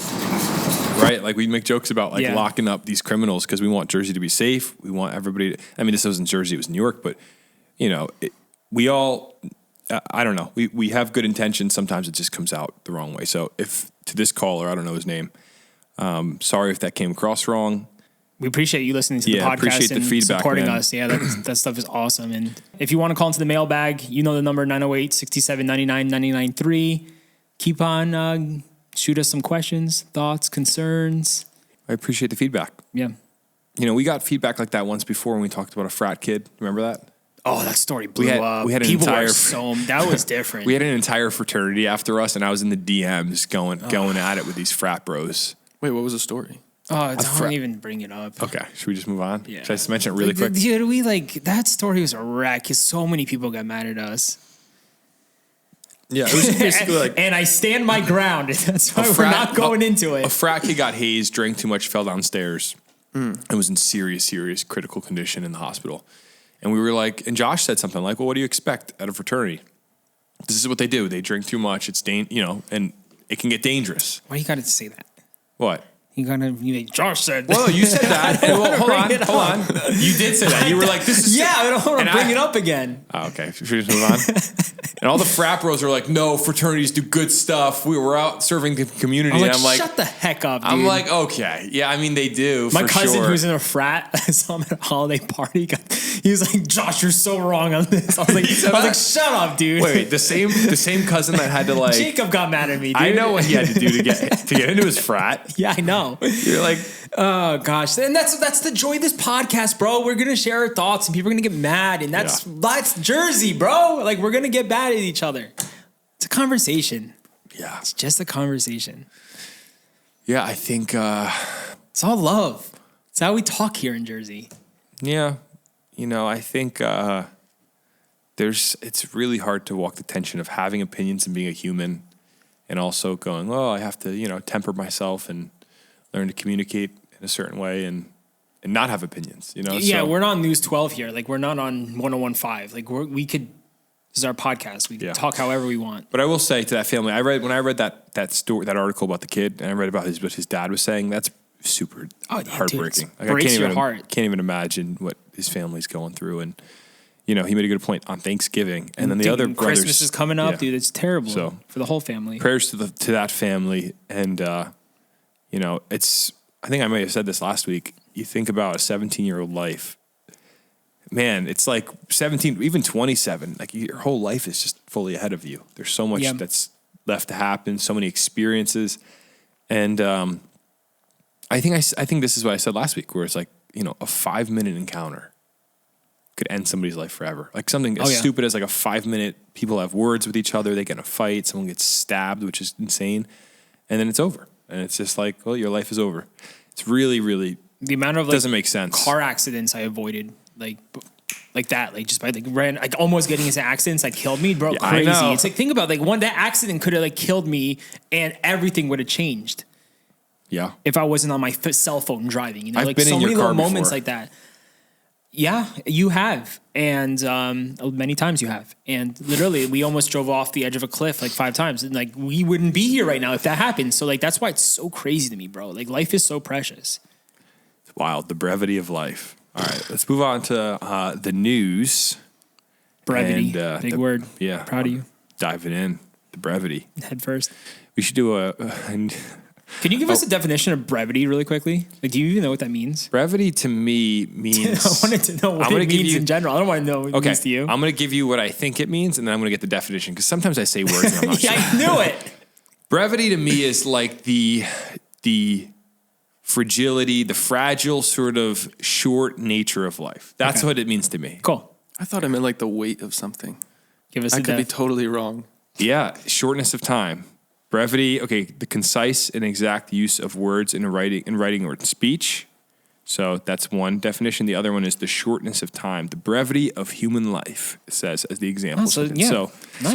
[SPEAKER 2] right? Like we make jokes about like locking up these criminals because we want Jersey to be safe. We want everybody. This wasn't Jersey; it was New York. But we all. I don't know. We have good intentions. Sometimes it just comes out the wrong way. So if to this caller, I don't know his name. Sorry if that came across wrong.
[SPEAKER 3] We appreciate you listening to the podcast
[SPEAKER 2] appreciate
[SPEAKER 3] and
[SPEAKER 2] the feedback,
[SPEAKER 3] supporting
[SPEAKER 2] man.
[SPEAKER 3] us. Yeah, that stuff is awesome. And if you want to call into the mailbag, the number 908-6799-993. Keep on shoot us some questions, thoughts, concerns.
[SPEAKER 2] I appreciate the feedback.
[SPEAKER 3] Yeah.
[SPEAKER 2] We got feedback like that once before when we talked about a frat kid. Remember that?
[SPEAKER 3] Oh, that story blew up.
[SPEAKER 2] We had
[SPEAKER 3] People were that was different.
[SPEAKER 2] We had an entire fraternity after us, and I was in the DMs going at it with these frat bros.
[SPEAKER 4] Wait, what was the story?
[SPEAKER 3] Oh, don't even bring it up.
[SPEAKER 2] Okay, should we just move on?
[SPEAKER 3] Yeah.
[SPEAKER 2] Should I just mention it really quick?
[SPEAKER 3] Dude, that story was a wreck because so many people got mad at us.
[SPEAKER 2] Yeah, it was just basically like...
[SPEAKER 3] and I stand my ground. That's why we're not going into it.
[SPEAKER 2] A frat kid got hazed, drank too much, fell downstairs, and was in serious critical condition in the hospital. And we were like... And Josh said something like, well, what do you expect at a fraternity? This is what they do. They drink too much. It's and it can get dangerous.
[SPEAKER 3] Why you got to say that?
[SPEAKER 2] What?
[SPEAKER 3] Josh said.
[SPEAKER 2] Well, you said that. Well, hold on. You did say that. You were like, "This is."
[SPEAKER 3] Yeah, I don't want to bring it up again.
[SPEAKER 2] Oh, okay, should we just move on? And all the frat bros are like, "No, fraternities do good stuff. We were out serving the community."
[SPEAKER 3] I'm like, "Shut the heck up, dude."
[SPEAKER 2] I'm like, "Okay, yeah, they do."
[SPEAKER 3] My cousin,
[SPEAKER 2] sure.
[SPEAKER 3] who's in a frat, I saw him at a holiday party. He was like, "Josh, you're so wrong on this." I was like, "Shut up, dude."
[SPEAKER 2] Wait, the same cousin that had to like.
[SPEAKER 3] Jacob got mad at me, dude.
[SPEAKER 2] I know what he had to do to get into his frat.
[SPEAKER 3] Yeah, I know.
[SPEAKER 2] You're like,
[SPEAKER 3] oh gosh, and that's the joy of this podcast, bro. We're gonna share our thoughts, and people are gonna get mad, and that's Jersey, bro. Like we're gonna get mad at each other. It's a conversation.
[SPEAKER 2] Yeah,
[SPEAKER 3] it's just a conversation.
[SPEAKER 2] Yeah, I think
[SPEAKER 3] it's all love. It's how we talk here in Jersey.
[SPEAKER 2] Yeah. I think it's really hard to walk the tension of having opinions and being a human and also going, well, I have to, temper myself and learn to communicate in a certain way and not have opinions,
[SPEAKER 3] Yeah, we're not on News 12 here. Like, we're not on 101.5. Like, we could, this is our podcast. We can talk however we want.
[SPEAKER 2] But I will say to that family, when I read that story, that article about the kid, and I read about what his dad was saying, that's super heartbreaking.
[SPEAKER 3] Dude, breaks your heart.
[SPEAKER 2] Can't even imagine what his family's going through. And, he made a good point on Thanksgiving. And then the other brothers.
[SPEAKER 3] Christmas is coming up, dude. It's terrible for the whole family.
[SPEAKER 2] Prayers to that family. And, I think I may have said this last week. You think about a 17-year-old life. Man, it's like 17, even 27. Like your whole life is just fully ahead of you. There's so much that's left to happen, so many experiences. And I think this is what I said last week, where it's like, a 5-minute encounter could end somebody's life forever. Like something as stupid as like a 5-minute, people have words with each other, they get in a fight, someone gets stabbed, which is insane, and then it's over. And it's just like, well, your life is over. It's really, really
[SPEAKER 3] the amount of
[SPEAKER 2] doesn't make sense.
[SPEAKER 3] Car accidents I avoided, like that, like just by almost getting into accidents that killed me, bro. Crazy. It's like, think about that accident could have killed me, and everything would have changed.
[SPEAKER 2] Yeah.
[SPEAKER 3] If I wasn't on my cell phone driving,
[SPEAKER 2] I've been
[SPEAKER 3] so
[SPEAKER 2] in your
[SPEAKER 3] many
[SPEAKER 2] car
[SPEAKER 3] little moments
[SPEAKER 2] before.
[SPEAKER 3] like that. Yeah, you have. And many times you have. And literally, we almost drove off the edge of a cliff 5 times. And we wouldn't be here right now if that happened. So that's why it's so crazy to me, bro. Life is so precious.
[SPEAKER 2] It's wild. The brevity of life. All right, let's move on to the news.
[SPEAKER 3] Brevity.
[SPEAKER 2] And,
[SPEAKER 3] big word.
[SPEAKER 2] Yeah.
[SPEAKER 3] Proud of you.
[SPEAKER 2] Diving in. The brevity.
[SPEAKER 3] Head first.
[SPEAKER 2] We should do
[SPEAKER 3] Can you give us a definition of brevity really quickly? Do you even know what that means?
[SPEAKER 2] Brevity to me means...
[SPEAKER 3] I wanted to know what it means in general. I don't want to know what it means to you.
[SPEAKER 2] I'm going to give you what I think it means, and then I'm going to get the definition, because sometimes I say words and I'm not sure.
[SPEAKER 3] I knew it.
[SPEAKER 2] Brevity to me is like the fragility, the fragile sort of short nature of life. That's what it means to me.
[SPEAKER 3] Cool.
[SPEAKER 4] I thought it meant like the weight of something.
[SPEAKER 3] Give us
[SPEAKER 4] I could be totally wrong.
[SPEAKER 2] Yeah, shortness of time. Brevity, the concise and exact use of words in writing or in speech. So that's one definition. The other one is the shortness of time, the brevity of human life, it says as the example.
[SPEAKER 3] So
[SPEAKER 2] nice,
[SPEAKER 4] I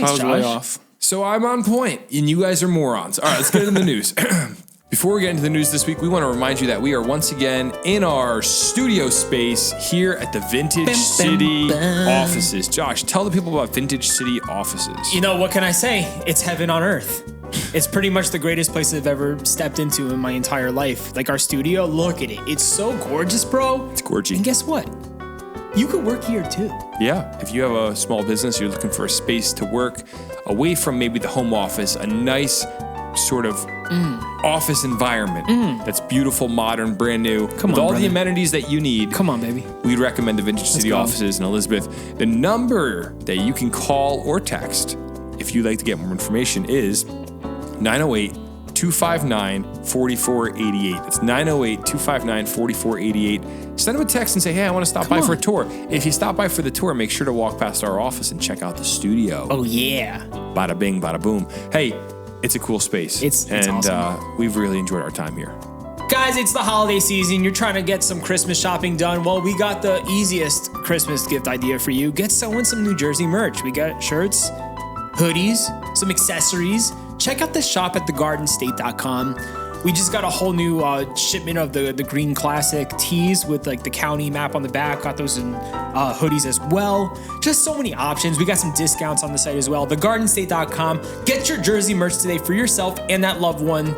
[SPEAKER 4] was way off.
[SPEAKER 2] So I'm on point, and you guys are morons. All right, let's get into the news. Before we get into the news this week, we want to remind you that we are once again in our studio space here at the Vintage City offices. Josh, tell the people about Vintage City offices.
[SPEAKER 3] What can I say? It's heaven on earth. It's pretty much the greatest place I've ever stepped into in my entire life. Our studio, look at it. It's so gorgeous, bro.
[SPEAKER 2] It's gorgeous.
[SPEAKER 3] And guess what? You could work here too.
[SPEAKER 2] Yeah. If you have a small business, you're looking for a space to work away from maybe the home office, a nice sort of office environment that's beautiful, modern, brand new, with all the amenities that you need.
[SPEAKER 3] Come on, baby.
[SPEAKER 2] We'd recommend the Vintage City offices in Elizabeth. The number that you can call or text if you'd like to get more information is 908-259-4488. That's 908-259-4488. Send them a text and say, hey, I want to stop by for a tour. If you stop by for the tour, make sure to walk past our office and check out the studio.
[SPEAKER 3] Oh, yeah.
[SPEAKER 2] Bada bing, bada boom. Hey, it's a cool space.
[SPEAKER 3] It's awesome.
[SPEAKER 2] We've really enjoyed our time here.
[SPEAKER 3] Guys, it's the holiday season. You're trying to get some Christmas shopping done. Well, we got the easiest Christmas gift idea for you. Get someone some New Jersey merch. We got shirts, hoodies, some accessories. Check out the shop at thegardenstate.com. We just got a whole new shipment of the green classic tees with the county map on the back. Got those in hoodies as well. Just so many options. We got some discounts on the site as well. Thegardenstate.com. Get your Jersey merch today for yourself and that loved one.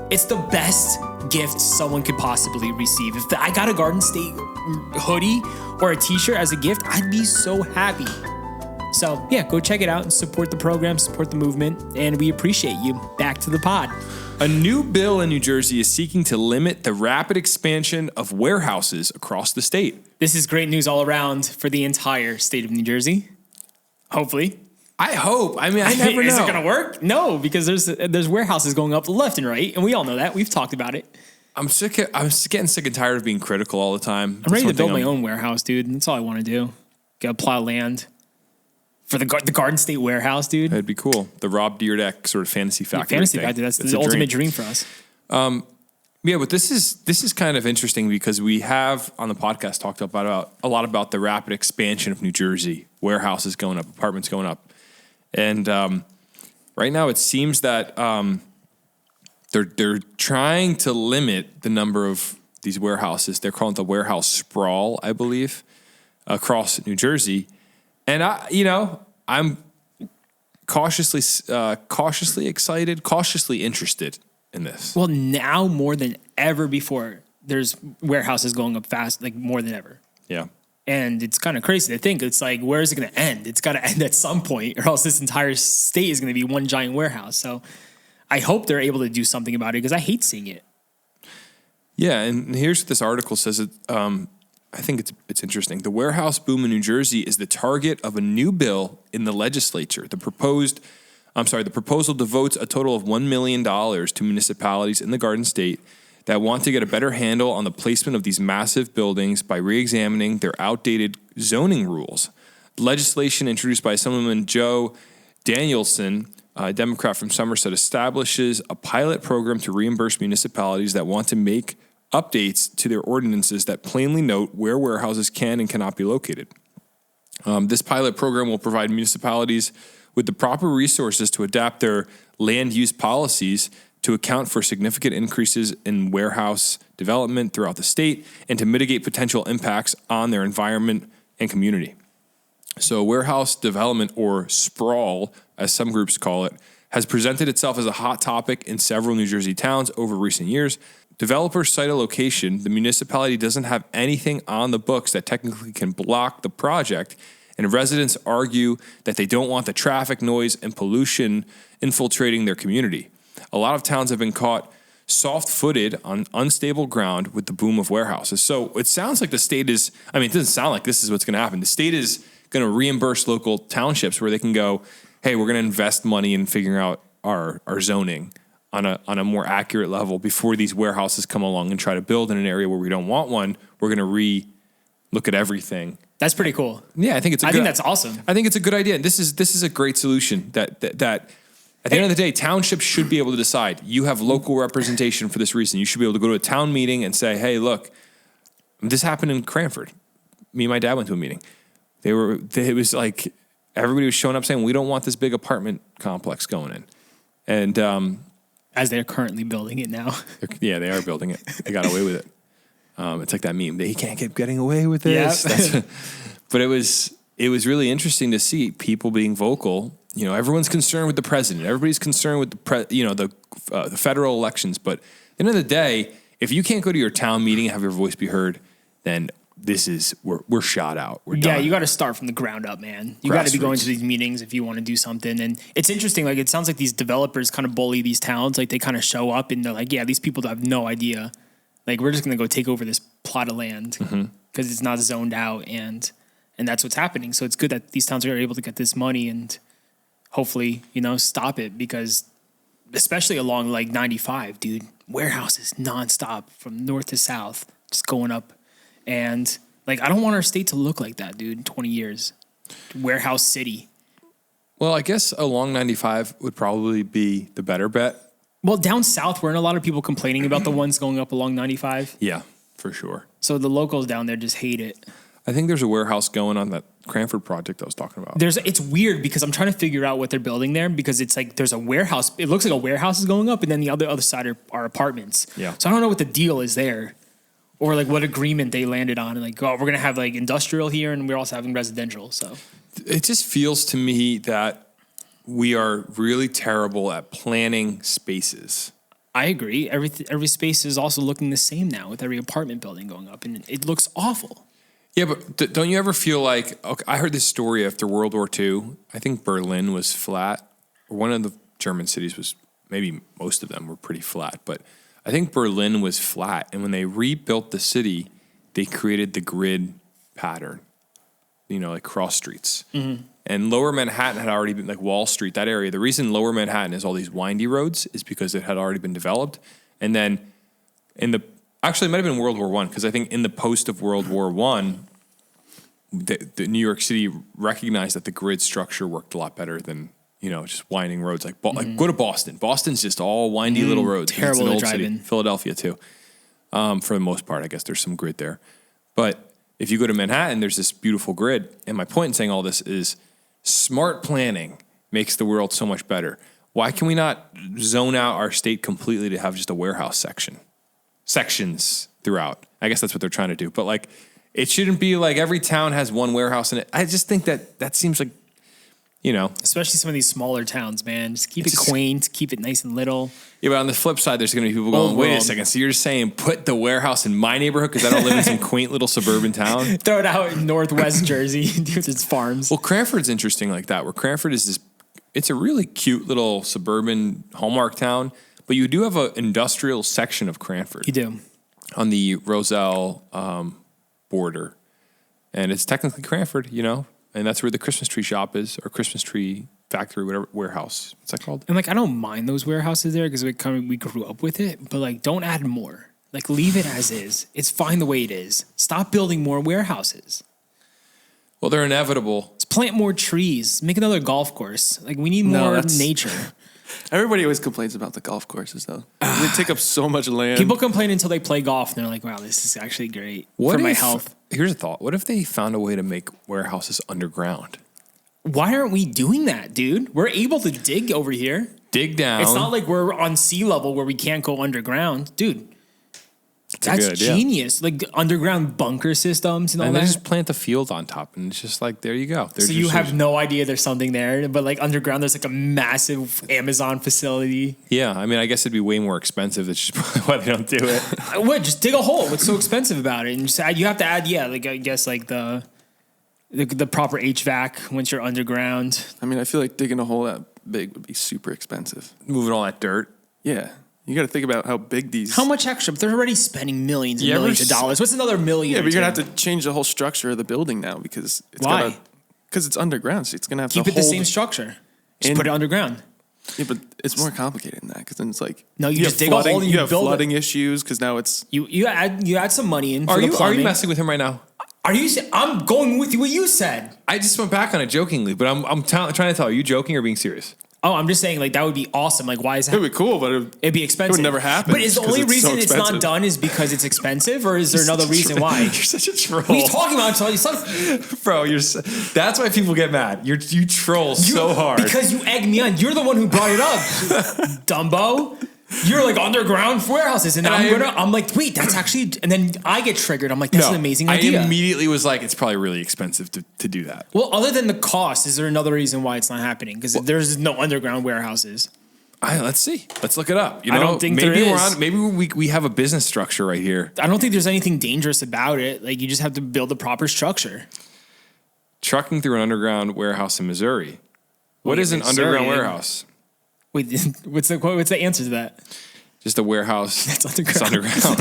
[SPEAKER 3] It's the best gift someone could possibly receive. If I got a Garden State hoodie or a t-shirt as a gift, I'd be so happy. So yeah, go check it out and support the program, support the movement, and we appreciate you. Back to the pod.
[SPEAKER 2] A new bill in New Jersey is seeking to limit the rapid expansion of warehouses across the state.
[SPEAKER 3] This is great news all around for the entire state of New Jersey. Hopefully.
[SPEAKER 2] I hope. I mean, I never know.
[SPEAKER 3] Is it going to work? No, because there's warehouses going up left and right, and we all know that. We've talked about it.
[SPEAKER 2] I'm getting sick and tired of being critical all the time.
[SPEAKER 3] I'm ready to build my own warehouse, dude. That's all I want to do. Gotta plow land. For the Garden State warehouse, dude.
[SPEAKER 2] That'd be cool. The Rob Dyrdek sort of fantasy factory.
[SPEAKER 3] Fantasy factory. That's the ultimate dream for us.
[SPEAKER 2] Yeah, but this is kind of interesting because we have on the podcast talked about a lot about the rapid expansion of New Jersey, warehouses going up, apartments going up, and right now it seems that they're trying to limit the number of these warehouses. They're calling it the warehouse sprawl, I believe, across New Jersey, and I'm cautiously excited, cautiously interested in this.
[SPEAKER 3] Well, now more than ever before, there's warehouses going up fast, like more than ever.
[SPEAKER 2] Yeah.
[SPEAKER 3] And it's kind of crazy to think. It's like, where is it going to end? It's got to end at some point, or else this entire state is going to be one giant warehouse. So I hope they're able to do something about it because I hate seeing it.
[SPEAKER 2] Yeah, and here's what this article says. I think it's interesting. The warehouse boom in New Jersey is the target of a new bill in the legislature. The proposal devotes a total of $1 million to municipalities in the Garden State that want to get a better handle on the placement of these massive buildings by re-examining their outdated zoning rules. Legislation introduced by Assemblyman Joe Danielson, a Democrat from Somerset, establishes a pilot program to reimburse municipalities that want to make updates to their ordinances that plainly note where warehouses can and cannot be located. This pilot program will provide municipalities with the proper resources to adapt their land use policies to account for significant increases in warehouse development throughout the state and to mitigate potential impacts on their environment and community. So warehouse development, or sprawl, as some groups call it, has presented itself as a hot topic in several New Jersey towns over recent years. Developers cite a location. The municipality doesn't have anything on the books that technically can block the project, and residents argue that they don't want the traffic, noise, and pollution infiltrating their community. A lot of towns have been caught soft-footed on unstable ground with the boom of warehouses. So it sounds like the state is, it doesn't sound like this is what's going to happen. The state is going to reimburse local townships where they can go, hey, we're going to invest money in figuring out our zoning on a more accurate level before these warehouses come along and try to build in an area where we don't want one. We're going to re-look at everything.
[SPEAKER 3] That's pretty cool.
[SPEAKER 2] Yeah, I think that's
[SPEAKER 3] awesome.
[SPEAKER 2] I think it's a good idea. This is a great solution that at the end of the day, townships should be able to decide. You have local representation for this reason. You should be able to go to a town meeting and say, hey, look, this happened in Cranford. Me and my dad went to a meeting. It was like everybody was showing up saying, we don't want this big apartment complex going in. And
[SPEAKER 3] as they're currently building it now.
[SPEAKER 2] Yeah, they are building it. They got away with it. It's like that meme. He can't keep getting away with this.
[SPEAKER 3] Yeah.
[SPEAKER 2] But it was really interesting to see people being vocal. Everyone's concerned with the president. Everybody's concerned with the federal elections. But at the end of the day, if you can't go to your town meeting and have your voice be heard, then we're shot out. We're done.
[SPEAKER 3] You got to start from the ground up, man. You got to be going to these meetings if you want to do something. And it's interesting. Like, it sounds like these developers kind of bully these towns. Like, they kind of show up and they're like, yeah, these people have no idea. Like, we're just going to go take over this plot of land because it's not zoned out. And that's what's happening. So it's good that these towns are able to get this money and hopefully, stop it, because especially along like 95, dude, warehouses nonstop from north to south, just going up. And like, I don't want our state to look like that, dude, in 20 years. Warehouse city.
[SPEAKER 2] Well, I guess along 95 would probably be the better bet.
[SPEAKER 3] Well, down south, weren't a lot of people complaining about the ones going up along 95?
[SPEAKER 2] Yeah, for sure.
[SPEAKER 3] So the locals down there just hate it.
[SPEAKER 2] I think there's a warehouse going on that Cranford project I was talking about.
[SPEAKER 3] It's weird because I'm trying to figure out what they're building there, because it's like there's a warehouse. It looks like a warehouse is going up, and then the other side are apartments.
[SPEAKER 2] Yeah.
[SPEAKER 3] So I don't know what the deal is there, or like what agreement they landed on. And like, we're gonna have like industrial here, and we're also having residential. So
[SPEAKER 2] it just feels to me that we are really terrible at planning spaces.
[SPEAKER 3] I agree. Every space is also looking the same now with every apartment building going up, and it looks awful.
[SPEAKER 2] Yeah, but don't you ever feel like, okay, I heard this story after World War II. I think Berlin was flat. One of the German cities was, maybe most of them were pretty flat. But I think Berlin was flat. And when they rebuilt the city, they created the grid pattern, like cross streets. Mm-hmm. And Lower Manhattan had already been, like Wall Street, that area. The reason Lower Manhattan has all these windy roads is because it had already been developed. And then actually, it might have been World War I, because I think in the post of World War I, the New York City recognized that the grid structure worked a lot better than, just winding roads. Like go to Boston. Boston's just all windy little roads.
[SPEAKER 3] Terrible
[SPEAKER 2] It's an
[SPEAKER 3] to
[SPEAKER 2] old
[SPEAKER 3] drive
[SPEAKER 2] city.
[SPEAKER 3] in.
[SPEAKER 2] Philadelphia too, for the most part. I guess there's some grid there, but if you go to Manhattan, there's this beautiful grid. And my point in saying all this is smart planning makes the world so much better. Why can we not zone out our state completely to have just a warehouse sections throughout? I guess that's what they're trying to do. But like, it shouldn't be like every town has one warehouse in it. I just think that seems like,
[SPEAKER 3] Especially some of these smaller towns, man. Just keep it quaint, keep it nice and little.
[SPEAKER 2] Yeah, but on the flip side, there's going to be people going, wait a second. So you're just saying put the warehouse in my neighborhood because I don't live in some quaint little suburban town?
[SPEAKER 3] Throw it out in Northwest Jersey with its farms.
[SPEAKER 2] Well, Cranford's interesting like that, where Cranford is this, it's a really cute little suburban Hallmark town, but you do have an industrial section of Cranford.
[SPEAKER 3] You do.
[SPEAKER 2] On the Roselle border. And it's technically Cranford, and that's where the Christmas tree shop is, or Christmas tree factory, whatever, warehouse. What's that called?
[SPEAKER 3] And like, I don't mind those warehouses there because we grew up with it, but like, don't add more. Like, leave it as is. It's fine the way it is. Stop building more warehouses.
[SPEAKER 2] Well, they're inevitable.
[SPEAKER 3] Let's plant more trees. Make another golf course. Like, we need more nature.
[SPEAKER 4] Everybody always complains about the golf courses, though. They take up so much land.
[SPEAKER 3] People complain until they play golf, and they're like, wow, this is actually great for my health.
[SPEAKER 2] Here's a thought. What if they found a way to make warehouses underground?
[SPEAKER 3] Why aren't we doing that, dude? We're able to dig over here.
[SPEAKER 2] Dig down.
[SPEAKER 3] It's not like we're on sea level where we can't go underground. Dude, that's genius. Like underground bunker systems and all
[SPEAKER 2] and
[SPEAKER 3] that.
[SPEAKER 2] they just plant the field on top, and it's just like, there you go.
[SPEAKER 3] So you have no idea there's something there, but like underground, there's like a massive Amazon facility.
[SPEAKER 2] Yeah, I mean, I guess it'd be way more expensive. That's just probably why they don't do it.
[SPEAKER 3] What? Just dig a hole. What's so expensive about it? And just you have to add, like I guess like the proper HVAC once you're underground.
[SPEAKER 4] I mean, I feel like digging a hole that big would be super expensive.
[SPEAKER 2] Moving all that dirt.
[SPEAKER 4] Yeah. You got to think about how big these...
[SPEAKER 3] How much extra? But they're already spending millions and millions of dollars. What's another million?
[SPEAKER 4] Yeah, but you're going to have to change the whole structure of the building now because it's...
[SPEAKER 3] Why?
[SPEAKER 4] Because it's underground, so it's going to have to
[SPEAKER 3] keep it the same structure. Just put it underground.
[SPEAKER 4] Yeah, but it's more complicated than that because then it's like...
[SPEAKER 3] No, you just dig a hole and you build it.
[SPEAKER 4] You have flooding issues because now it's...
[SPEAKER 3] You add some money in for
[SPEAKER 2] the
[SPEAKER 3] plumbing.
[SPEAKER 2] Are you messing with him right now?
[SPEAKER 3] I'm going with what you said.
[SPEAKER 2] I just went back on it jokingly, but I'm trying to tell. Are you joking or being serious?
[SPEAKER 3] Oh, I'm just saying, like, that would be awesome. Like, why is that?
[SPEAKER 4] It would be cool, but
[SPEAKER 3] it'd be expensive.
[SPEAKER 4] It would never happen.
[SPEAKER 3] But is the only reason it's not done is because it's expensive, or is there another reason why?
[SPEAKER 2] You're such a troll.
[SPEAKER 3] What are you talking about?
[SPEAKER 2] Bro, that's why people get mad. You troll so hard.
[SPEAKER 3] Because you egg me on. You're the one who brought it up, Dumbo. You're like underground warehouses, and I'm like, wait, that's actually, and then I get triggered. I'm like, that's an amazing idea.
[SPEAKER 2] I immediately was like, it's probably really expensive to do that.
[SPEAKER 3] Well, other than the cost, is there another reason why it's not happening? Because there's no underground warehouses.
[SPEAKER 2] Let's see. Let's look it up.
[SPEAKER 3] I don't think there is.
[SPEAKER 2] Maybe we have a business structure right here.
[SPEAKER 3] I don't think there's anything dangerous about it. Like, you just have to build a proper structure.
[SPEAKER 2] Trucking through an underground warehouse in Missouri. What is an underground warehouse?
[SPEAKER 3] Wait, what's the answer to that?
[SPEAKER 2] Just a warehouse
[SPEAKER 3] that's underground.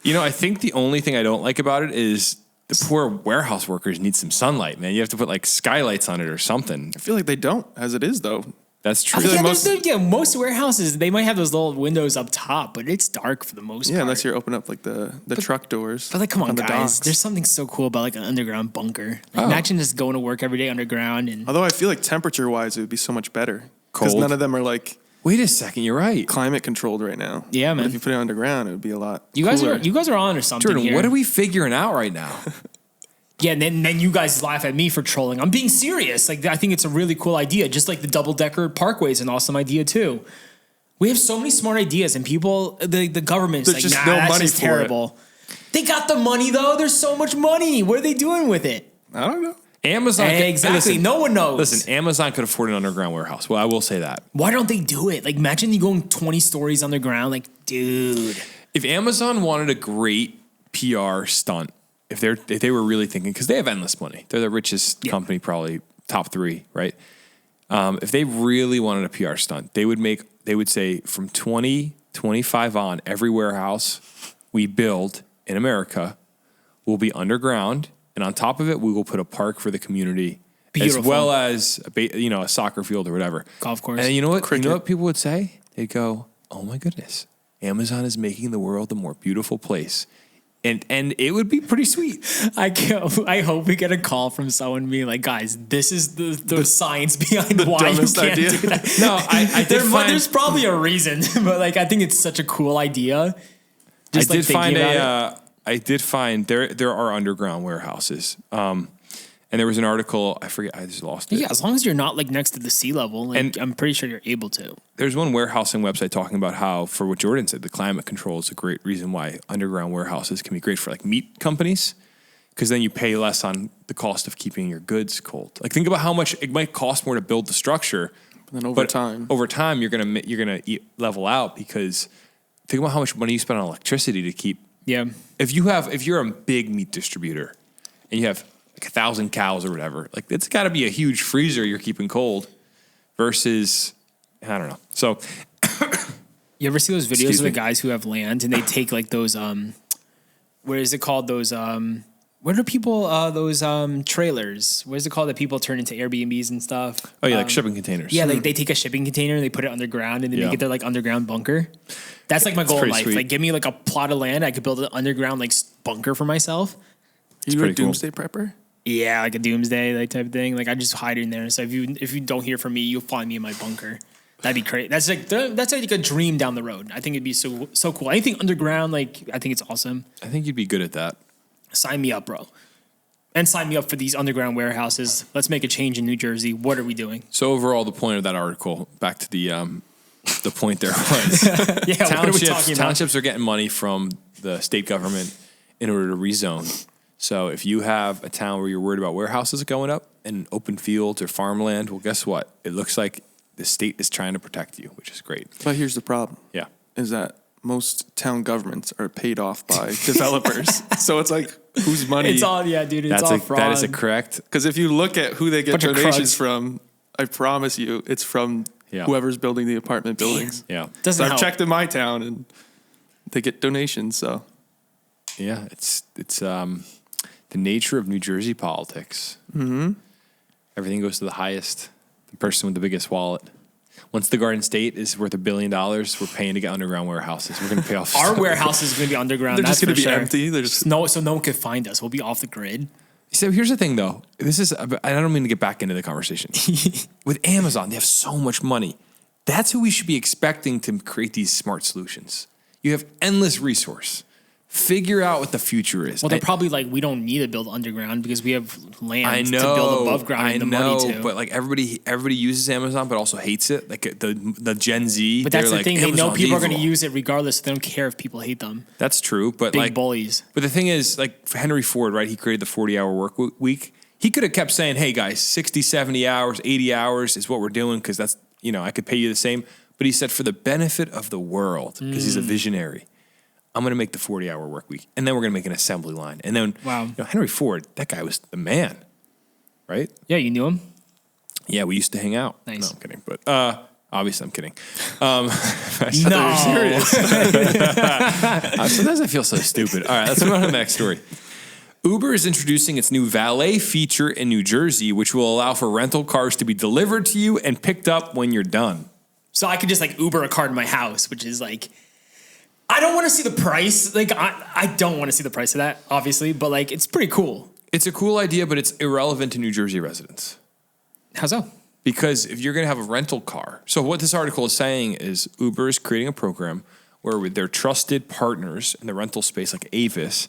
[SPEAKER 2] I think the only thing I don't like about it is the poor warehouse workers need some sunlight, man. You have to put like skylights on it or something.
[SPEAKER 4] I feel like they don't, as it is, though.
[SPEAKER 2] That's true.
[SPEAKER 3] Most warehouses, they might have those little windows up top, but it's dark for the most part.
[SPEAKER 4] Yeah, unless you open up like the truck doors.
[SPEAKER 3] But like, come on, guys. There's something so cool about like an underground bunker. Like, imagine just going to work every day underground. And
[SPEAKER 4] although I feel like temperature-wise, it would be so much better.
[SPEAKER 2] Cold.
[SPEAKER 4] Because none of them are like...
[SPEAKER 2] Wait a second, you're right.
[SPEAKER 4] Climate controlled right now.
[SPEAKER 3] Yeah, man.
[SPEAKER 4] But if you put it underground, it would be a lot
[SPEAKER 3] You guys are on to something
[SPEAKER 2] Jordan,
[SPEAKER 3] here.
[SPEAKER 2] what are we figuring out right now?
[SPEAKER 3] Yeah, and then you guys laugh at me for trolling. I'm being serious. Like, I think it's a really cool idea. Just like the double-decker parkway is an awesome idea too. We have so many smart ideas, and people, the government's
[SPEAKER 4] There's
[SPEAKER 3] like,
[SPEAKER 4] just
[SPEAKER 3] nah,
[SPEAKER 4] no
[SPEAKER 3] that's
[SPEAKER 4] money
[SPEAKER 3] just
[SPEAKER 4] for
[SPEAKER 3] terrible. They got the money though. There's so much money. What are they doing with it?
[SPEAKER 4] I don't know.
[SPEAKER 2] Amazon.
[SPEAKER 3] Exactly. No one knows.
[SPEAKER 2] Listen, Amazon could afford an underground warehouse. Well, I will say that.
[SPEAKER 3] Why don't they do it? Like, imagine you going 20 stories underground. Like, dude.
[SPEAKER 2] If Amazon wanted a great PR stunt, if they were really thinking, because they have endless money, they're the richest company, probably top 3, right? If they really wanted a PR stunt, they would say from 2025 on, every warehouse we build in America will be underground. And on top of it, we will put a park for the community, as well as a soccer field or whatever,
[SPEAKER 3] golf course.
[SPEAKER 2] And you know what? You know what people would say? They'd go, "Oh my goodness, Amazon is making the world a more beautiful place. And it would be pretty sweet.
[SPEAKER 3] I hope we get a call from someone being like, guys, this is the science behind why you
[SPEAKER 4] dumbest
[SPEAKER 3] can't
[SPEAKER 4] idea.
[SPEAKER 3] do that.
[SPEAKER 2] No, I did find,
[SPEAKER 3] there's probably a reason, but like I think it's such a cool idea. Just
[SPEAKER 2] I
[SPEAKER 3] like
[SPEAKER 2] did find
[SPEAKER 3] thinking about it.
[SPEAKER 2] I did find there are underground warehouses. And there was an article, I forget, I just lost it.
[SPEAKER 3] Yeah, as long as you're not like next to the sea level, like,
[SPEAKER 2] And-
[SPEAKER 3] I'm pretty sure you're able to.
[SPEAKER 2] There's one warehousing website talking about how, for what Jordan said, the climate control is a great reason why underground warehouses can be great for like meat companies, because then you pay less on the cost of keeping your goods cold. Like think about how much it might cost more to build the structure,
[SPEAKER 4] And then over time,
[SPEAKER 2] you're gonna level out, because think about how much money you spend on electricity to keep.
[SPEAKER 3] Yeah.
[SPEAKER 2] If you're a big meat distributor and you have like 1,000 cows or whatever, like it's got to be a huge freezer you're keeping cold versus, I don't know. So
[SPEAKER 3] You ever see those videos
[SPEAKER 2] Excuse
[SPEAKER 3] of the
[SPEAKER 2] me.
[SPEAKER 3] guys who have land and they take like those what is it called, those what are people those trailers? What is it called that people turn into Airbnbs and stuff?
[SPEAKER 2] oh yeah, like shipping containers.
[SPEAKER 3] Yeah, like they take a shipping container and they put it underground and they
[SPEAKER 2] Yeah.
[SPEAKER 3] make it their like underground bunker. That's like my goal in
[SPEAKER 2] pretty
[SPEAKER 3] life.
[SPEAKER 2] sweet.
[SPEAKER 3] Like give me like a plot of land, I could build an underground like bunker for myself.
[SPEAKER 4] you were a
[SPEAKER 2] pretty cool.
[SPEAKER 4] doomsday prepper.
[SPEAKER 3] Yeah, like a doomsday like type of thing. Like I just hide in there. So if you don't hear from me, you'll find me in my bunker. That'd be great. That's like a dream down the road. I think it'd be so cool. Anything underground, like I think it's awesome.
[SPEAKER 2] I think you'd be good at that.
[SPEAKER 3] Sign me up, bro. And sign me up for these underground warehouses. Let's make a change in New Jersey. What are we doing?
[SPEAKER 2] So overall, the point of that article, back to the point there was,
[SPEAKER 3] Yeah, what are we talking about?
[SPEAKER 2] townships are getting money from the state government in order to rezone. So if you have a town where you're worried about warehouses going up and open fields or farmland, well, guess what? It looks like the state is trying to protect you, which is great.
[SPEAKER 4] But here's the problem:
[SPEAKER 2] Yeah.
[SPEAKER 4] is that most town governments are paid off by developers. So it's like, whose money?
[SPEAKER 3] It's all dude. It's all fraud.
[SPEAKER 2] That is a correct.
[SPEAKER 4] Because if you look at who they get
[SPEAKER 3] Bunch of
[SPEAKER 4] donations
[SPEAKER 3] cruds.
[SPEAKER 4] from, I promise you, it's from
[SPEAKER 2] Yeah.
[SPEAKER 4] whoever's building the apartment buildings.
[SPEAKER 2] Yeah.
[SPEAKER 3] Doesn't
[SPEAKER 4] So I've
[SPEAKER 3] help.
[SPEAKER 4] checked in my town, and they get donations. So
[SPEAKER 2] Yeah. It's the nature of New Jersey politics. Mm-hmm. Everything goes to the highest, the person with the biggest wallet. Once the Garden State is worth $1 billion, we're paying to get underground warehouses. We're going to pay off.
[SPEAKER 3] Our warehouse is going to be underground.
[SPEAKER 4] they're just
[SPEAKER 3] going to
[SPEAKER 4] be empty. They're just
[SPEAKER 3] so no one could find us. We'll be off the grid.
[SPEAKER 2] So here's the thing, though. I don't mean to get back into the conversation. With Amazon, they have so much money. That's who we should be expecting to create these smart solutions. You have endless resource. Figure out what the future is.
[SPEAKER 3] Well, they're probably like, we don't need to build underground because we have land
[SPEAKER 2] I know,
[SPEAKER 3] to build above ground and the money to.
[SPEAKER 2] but like everybody uses Amazon, but also hates it. Like the Gen Z.
[SPEAKER 3] But that's
[SPEAKER 2] they're
[SPEAKER 3] the thing.
[SPEAKER 2] like,
[SPEAKER 3] They know
[SPEAKER 2] Amazon's
[SPEAKER 3] people are going to
[SPEAKER 2] evil.
[SPEAKER 3] use it regardless. They don't care if people hate them.
[SPEAKER 2] That's true, but
[SPEAKER 3] Big
[SPEAKER 2] like
[SPEAKER 3] bullies.
[SPEAKER 2] But the thing is, like for Henry Ford, right? He created the 40-hour work week. He could have kept saying, "Hey guys, 60, 70 hours, 80 hours is what we're doing because that's I could pay you the same." But he said, for the benefit of the world, because he's a visionary, I'm going to make the 40-hour work week, and then we're going to make an assembly line, and then
[SPEAKER 3] Wow.
[SPEAKER 2] Henry Ford, that guy was the man, right?
[SPEAKER 3] Yeah, you knew him?
[SPEAKER 2] Yeah, we used to hang out.
[SPEAKER 3] Nice.
[SPEAKER 2] No, I'm kidding, but obviously I'm kidding.
[SPEAKER 3] No.
[SPEAKER 2] Sometimes I feel so stupid. All right, let's move on to the next story. Uber is introducing its new valet feature in New Jersey, which will allow for rental cars to be delivered to you and picked up when you're done.
[SPEAKER 3] So I could just like Uber a car to my house, which is like, I don't want to see the price. Like, I don't want to see the price of that, obviously, but like, it's pretty cool.
[SPEAKER 2] It's a cool idea, but it's irrelevant to New Jersey residents.
[SPEAKER 3] How so?
[SPEAKER 2] Because if you're going to have a rental car, so what this article is saying is Uber is creating a program where with their trusted partners in the rental space, like Avis,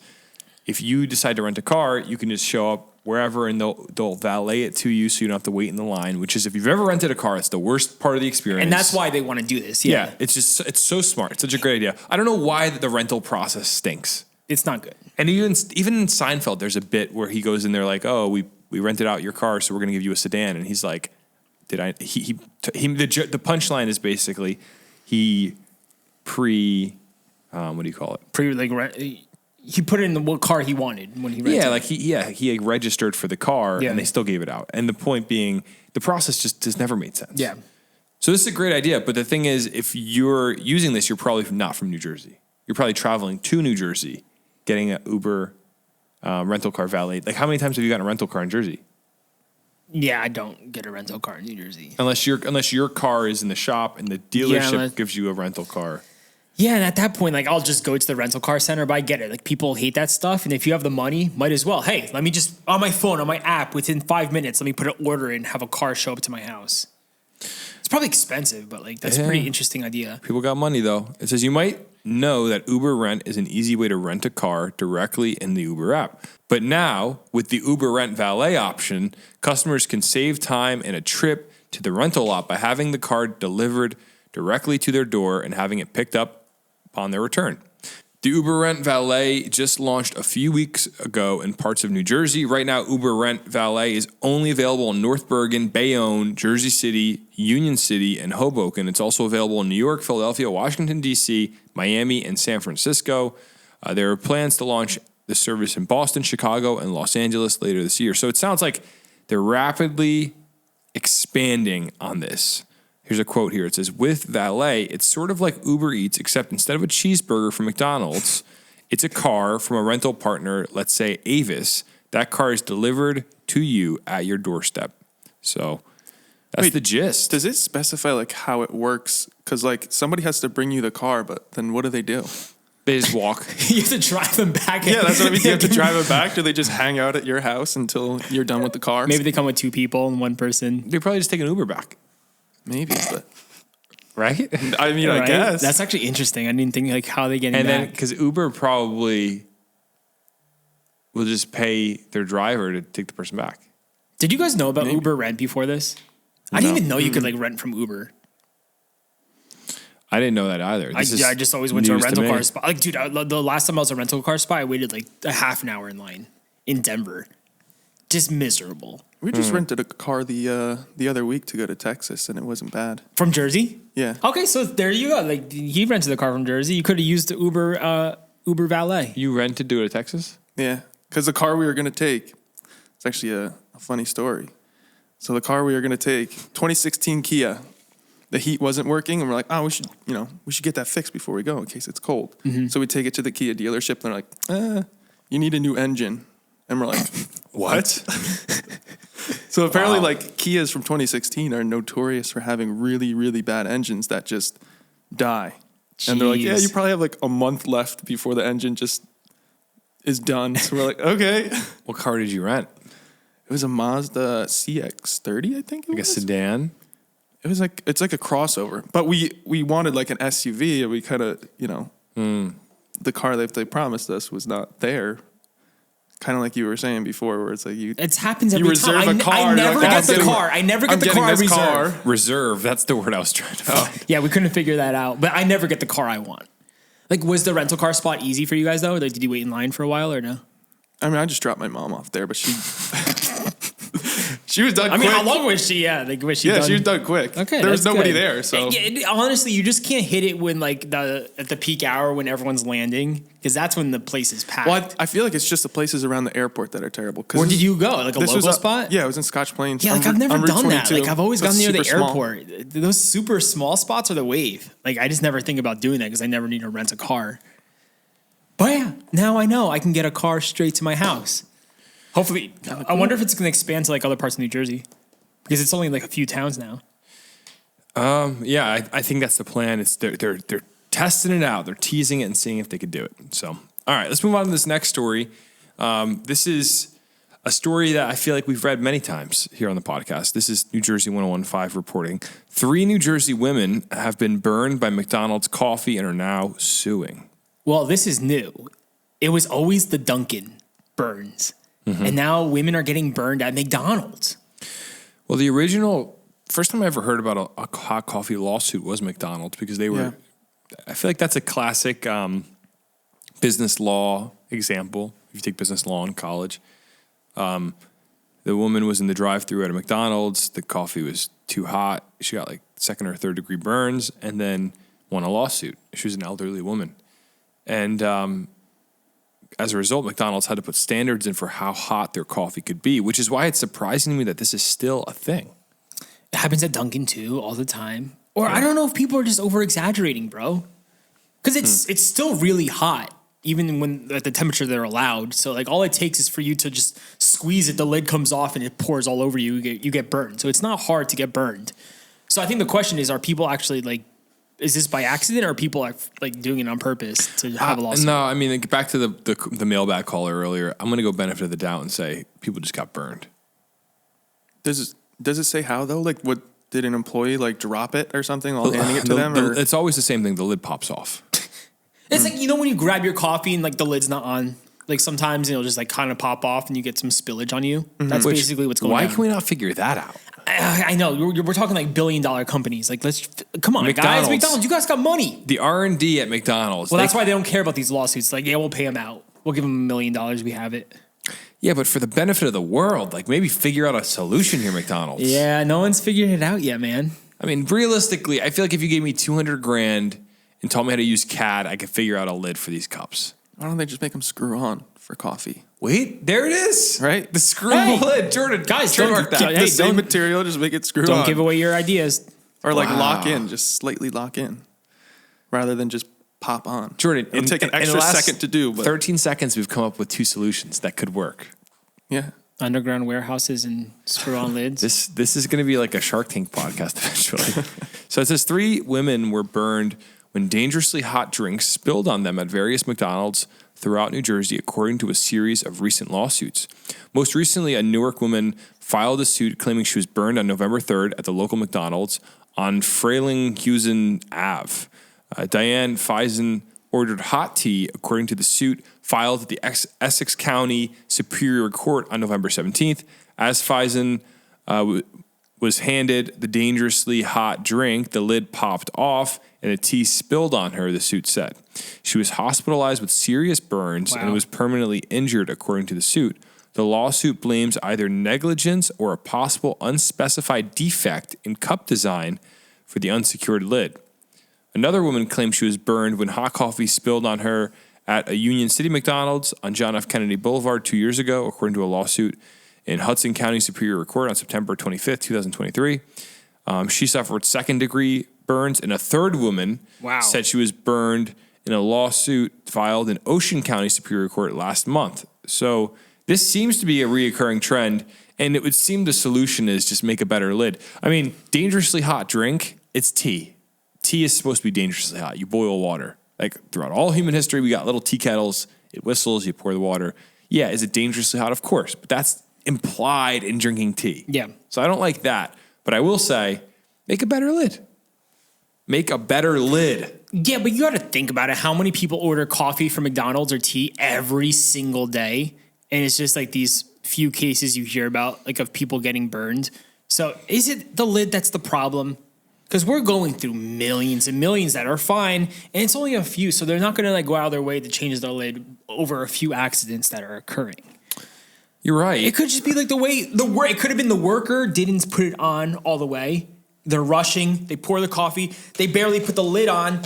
[SPEAKER 2] if you decide to rent a car, you can just show up wherever and they'll valet it to you so you don't have to wait in the line, which is if you've ever rented a car, it's the worst part of the experience.
[SPEAKER 3] And that's why they want to do this.
[SPEAKER 2] Yeah, it's so smart. It's such a great idea. I don't know why the rental process stinks.
[SPEAKER 3] It's not good.
[SPEAKER 2] And even in Seinfeld, there's a bit where he goes in there like, "Oh, we rented out your car, so we're going to give you a sedan." And he's like, "Did I?" The punchline is basically what do you call it?
[SPEAKER 3] He put it in the what car he wanted when he rented.
[SPEAKER 2] Yeah, like he registered for the car
[SPEAKER 3] Yeah.
[SPEAKER 2] and they still gave it out. And the point being, the process just never made sense.
[SPEAKER 3] Yeah.
[SPEAKER 2] So this is a great idea, but the thing is, if you're using this, you're probably not from New Jersey. You're probably traveling to New Jersey, getting an Uber rental car valet. Like, how many times have you gotten a rental car in Jersey?
[SPEAKER 3] Yeah, I don't get a rental car in New Jersey.
[SPEAKER 2] Unless your car is in the shop and the dealership gives you a rental car.
[SPEAKER 3] Yeah, and at that point, like I'll just go to the rental car center, but I get it. Like people hate that stuff. And if you have the money, might as well. Hey, let me just on my phone, on my app, within 5 minutes, let me put an order in, have a car show up to my house. It's probably expensive, but like that's a pretty interesting idea.
[SPEAKER 2] People got money though. It says you might know that Uber Rent is an easy way to rent a car directly in the Uber app. But now, with the Uber Rent Valet option, customers can save time and a trip to the rental lot by having the car delivered directly to their door and having it picked up upon their return. The Uber Rent Valet just launched a few weeks ago in parts of New Jersey. Right now, Uber Rent Valet is only available in North Bergen, Bayonne, Jersey City, Union City, and Hoboken. It's also available in New York, Philadelphia, Washington, D.C., Miami, and San Francisco. There are plans to launch the service in Boston, Chicago, and Los Angeles later this year. So it sounds like they're rapidly expanding on this. Here's a quote here. It says, with Valet, it's sort of like Uber Eats, except instead of a cheeseburger from McDonald's, it's a car from a rental partner, let's say Avis. That car is delivered to you at your doorstep. So that's the gist.
[SPEAKER 4] Does it specify like how it works? Because like somebody has to bring you the car, but then what do they do?
[SPEAKER 2] They just walk.
[SPEAKER 3] You have to drive them back.
[SPEAKER 4] Yeah, that's what I mean. You have to drive it back. Do they just hang out at your house until you're done with the car?
[SPEAKER 3] Maybe they come with two people and one person.
[SPEAKER 2] They probably just take an Uber back.
[SPEAKER 4] Maybe, but
[SPEAKER 2] right?
[SPEAKER 4] I mean, I guess
[SPEAKER 3] That's actually interesting. I didn't think like how they get in.
[SPEAKER 2] And then because Uber probably will just pay their driver to take the person back.
[SPEAKER 3] Did you guys know about Uber Rent before this? I didn't even know you could like rent from Uber.
[SPEAKER 2] I didn't know that either.
[SPEAKER 3] I just always went to a rental car spot. Like, dude, the last time I was at a rental car spot, I waited like a half an hour in line in Denver. Just miserable.
[SPEAKER 4] We just rented a car the other week to go to Texas, and it wasn't bad.
[SPEAKER 3] From Jersey?
[SPEAKER 4] Yeah.
[SPEAKER 3] Okay, so there you go. Like he rented the car from Jersey. You could have used the Uber Valet.
[SPEAKER 2] You rented to go to Texas?
[SPEAKER 4] Yeah, because the car we were going to take, it's actually a funny story. So the car we were going to take, 2016 Kia, the heat wasn't working, and we're like, oh, we should get that fixed before we go in case it's cold. Mm-hmm. So we take it to the Kia dealership, and they're like, you need a new engine. And we're like, what? So apparently, like, Kias from 2016 are notorious for having really, really bad engines that just die. Jeez. And they're like, yeah, you probably have like a month left before the engine just is done. So we're like, okay.
[SPEAKER 2] What car did you rent?
[SPEAKER 4] It was a Mazda CX-30, I think it was.
[SPEAKER 2] Like a sedan?
[SPEAKER 4] It was like, it's like a crossover. But we wanted like an SUV, and we kind of, the car that they promised us was not there. Kind of like you were saying before, where it's like
[SPEAKER 3] it happens every time. I never
[SPEAKER 4] like,
[SPEAKER 3] get the car. I never get the car I reserve.
[SPEAKER 2] Reserve. That's the word I was trying to find.
[SPEAKER 3] Yeah, we couldn't figure that out. But I never get the car I want. Like, was the rental car spot easy for you guys though? Like, did you wait in line for a while or no?
[SPEAKER 4] I mean, I just dropped my mom off there, but she she was done quick.
[SPEAKER 3] I mean, how long was she? Yeah, like was she?
[SPEAKER 4] Yeah,
[SPEAKER 3] done?
[SPEAKER 4] she was done quick.
[SPEAKER 3] Okay,
[SPEAKER 4] there was nobody there. So
[SPEAKER 3] honestly, you just can't hit it when like at the peak hour when everyone's landing, because that's when the place is packed.
[SPEAKER 4] Well, I feel like it's just the places around the airport that are terrible.
[SPEAKER 3] Where did you go? Like a local spot?
[SPEAKER 4] Yeah, it was in Scotch Plains.
[SPEAKER 3] Yeah, like I've never done that. Like I've always gone near the airport.
[SPEAKER 4] Small.
[SPEAKER 3] Those super small spots are the wave. Like I just never think about doing that because I never need to rent a car. But yeah, now I know I can get a car straight to my house. Hopefully, I wonder if it's going to expand to like other parts of New Jersey. Because it's only like a few towns now.
[SPEAKER 2] Yeah, I think that's the plan. It's they're testing it out. They're teasing it and seeing if they could do it. So, all right, let's move on to this next story. This is a story that I feel like we've read many times here on the podcast. This is New Jersey 101.5 reporting. 3 New Jersey women have been burned by McDonald's coffee and are now suing.
[SPEAKER 3] Well, this is new. It was always the Dunkin' burns. Mm-hmm. And now women are getting burned at McDonald's.
[SPEAKER 2] Well, the original, first time I ever heard about a hot coffee lawsuit was McDonald's because they were, I feel like that's a classic business law example. If you take business law in college, the woman was in the drive-thru at a McDonald's. The coffee was too hot. She got like 2nd or 3rd degree burns and then won a lawsuit. She was an elderly woman. And as a result, McDonald's had to put standards in for how hot their coffee could be, which is why it's surprising to me that this is still a thing.
[SPEAKER 3] It happens at Dunkin' too all the time. Or I don't know if people are just over-exaggerating, bro. Because it's still really hot, even when at the temperature they're allowed. So like all it takes is for you to just squeeze it, the lid comes off and it pours all over you. You get burned. So it's not hard to get burned. So I think the question is, are people actually like is this by accident or are people like doing it on purpose to have a lawsuit?
[SPEAKER 2] No, I mean, back to the mailbag caller earlier. I'm going to go benefit of the doubt and say people just got burned.
[SPEAKER 4] Does it say how though? Like, what did an employee like drop it or something while handing it to them? Or?
[SPEAKER 2] It's always the same thing. The lid pops off.
[SPEAKER 3] It's like, when you grab your coffee and like the lid's not on. Like sometimes it'll just like kind of pop off and you get some spillage on you. That's basically what's going on.
[SPEAKER 2] Why can we not figure that out?
[SPEAKER 3] I know we're talking like $1 billion companies. Like, come on,
[SPEAKER 2] McDonald's.
[SPEAKER 3] guys. McDonald's, you guys got money.
[SPEAKER 2] The R&D at McDonald's.
[SPEAKER 3] Well, that's why they don't care about these lawsuits. Like, yeah, we'll pay them out. We'll give them $1 million. We have it.
[SPEAKER 2] Yeah, but for the benefit of the world, like maybe figure out a solution here, McDonald's.
[SPEAKER 3] Yeah, no one's figured it out yet, man.
[SPEAKER 2] I mean, realistically, I feel like if you gave me $200,000 and told me how to use CAD, I could figure out a lid for these cups.
[SPEAKER 4] Why don't they just make them screw on for coffee?
[SPEAKER 2] Wait, there it is.
[SPEAKER 4] Right?
[SPEAKER 2] The screwable lid. Jordan,
[SPEAKER 3] guys,
[SPEAKER 2] trademark
[SPEAKER 3] don't-
[SPEAKER 2] that.
[SPEAKER 3] Hey,
[SPEAKER 4] The same
[SPEAKER 3] don't-
[SPEAKER 4] material, just make it screw on.
[SPEAKER 3] Don't give away your ideas.
[SPEAKER 4] Or like
[SPEAKER 2] Wow.
[SPEAKER 4] lock in, just slightly lock in, rather than just pop on.
[SPEAKER 2] Jordan,
[SPEAKER 4] it'll take an
[SPEAKER 2] in
[SPEAKER 4] extra
[SPEAKER 2] the last
[SPEAKER 4] second to do. But
[SPEAKER 2] 13 seconds, we've come up with 2 solutions that could work.
[SPEAKER 4] yeah,
[SPEAKER 3] Underground warehouses and screw-on lids.
[SPEAKER 2] This is going to be like a Shark Tank podcast eventually. So it says 3 women were burned when dangerously hot drinks spilled on them at various McDonald's throughout New Jersey, according to a series of recent lawsuits. Most recently, a Newark woman filed a suit claiming she was burned on November 3rd at the local McDonald's on Frelinghuysen Ave. Diane Feisen ordered hot tea, according to the suit filed at the Essex County Superior Court on November 17th. As Feisen was handed the dangerously hot drink, the lid popped off and the tea spilled on her, the suit said. She was hospitalized with serious burns and was permanently injured, according to the suit. The lawsuit blames either negligence or a possible unspecified defect in cup design for the unsecured lid. Another woman claimed she was burned when hot coffee spilled on her at a Union City McDonald's on John F. Kennedy Boulevard 2 years ago, according to a lawsuit in Hudson County Superior Court on September 25th, 2023. She suffered second-degree burns, and a third woman said she was burned in a lawsuit filed in Ocean County Superior Court last month. So this seems to be a reoccurring trend, and it would seem the solution is just make a better lid. I mean, dangerously hot drink, it's tea. Tea is supposed to be dangerously hot. You boil water. Like throughout all human history, we got little tea kettles. It whistles, you pour the water. Yeah, is it dangerously hot? Of course, but that's implied in drinking tea.
[SPEAKER 3] Yeah.
[SPEAKER 2] So I don't like that. But I will say, make a better lid. Make a better lid.
[SPEAKER 3] Yeah, but you got to think about it. How many people order coffee from McDonald's or tea every single day? And it's just like these few cases you hear about, like of people getting burned. So is it the lid that's the problem? Because we're going through millions and millions that are fine, and it's only a few. So they're not going to like go out of their way to change the lid over a few accidents that are occurring.
[SPEAKER 2] You're right.
[SPEAKER 3] It could just be like it could have been the worker didn't put it on all the way. They're rushing. They pour the coffee. They barely put the lid on.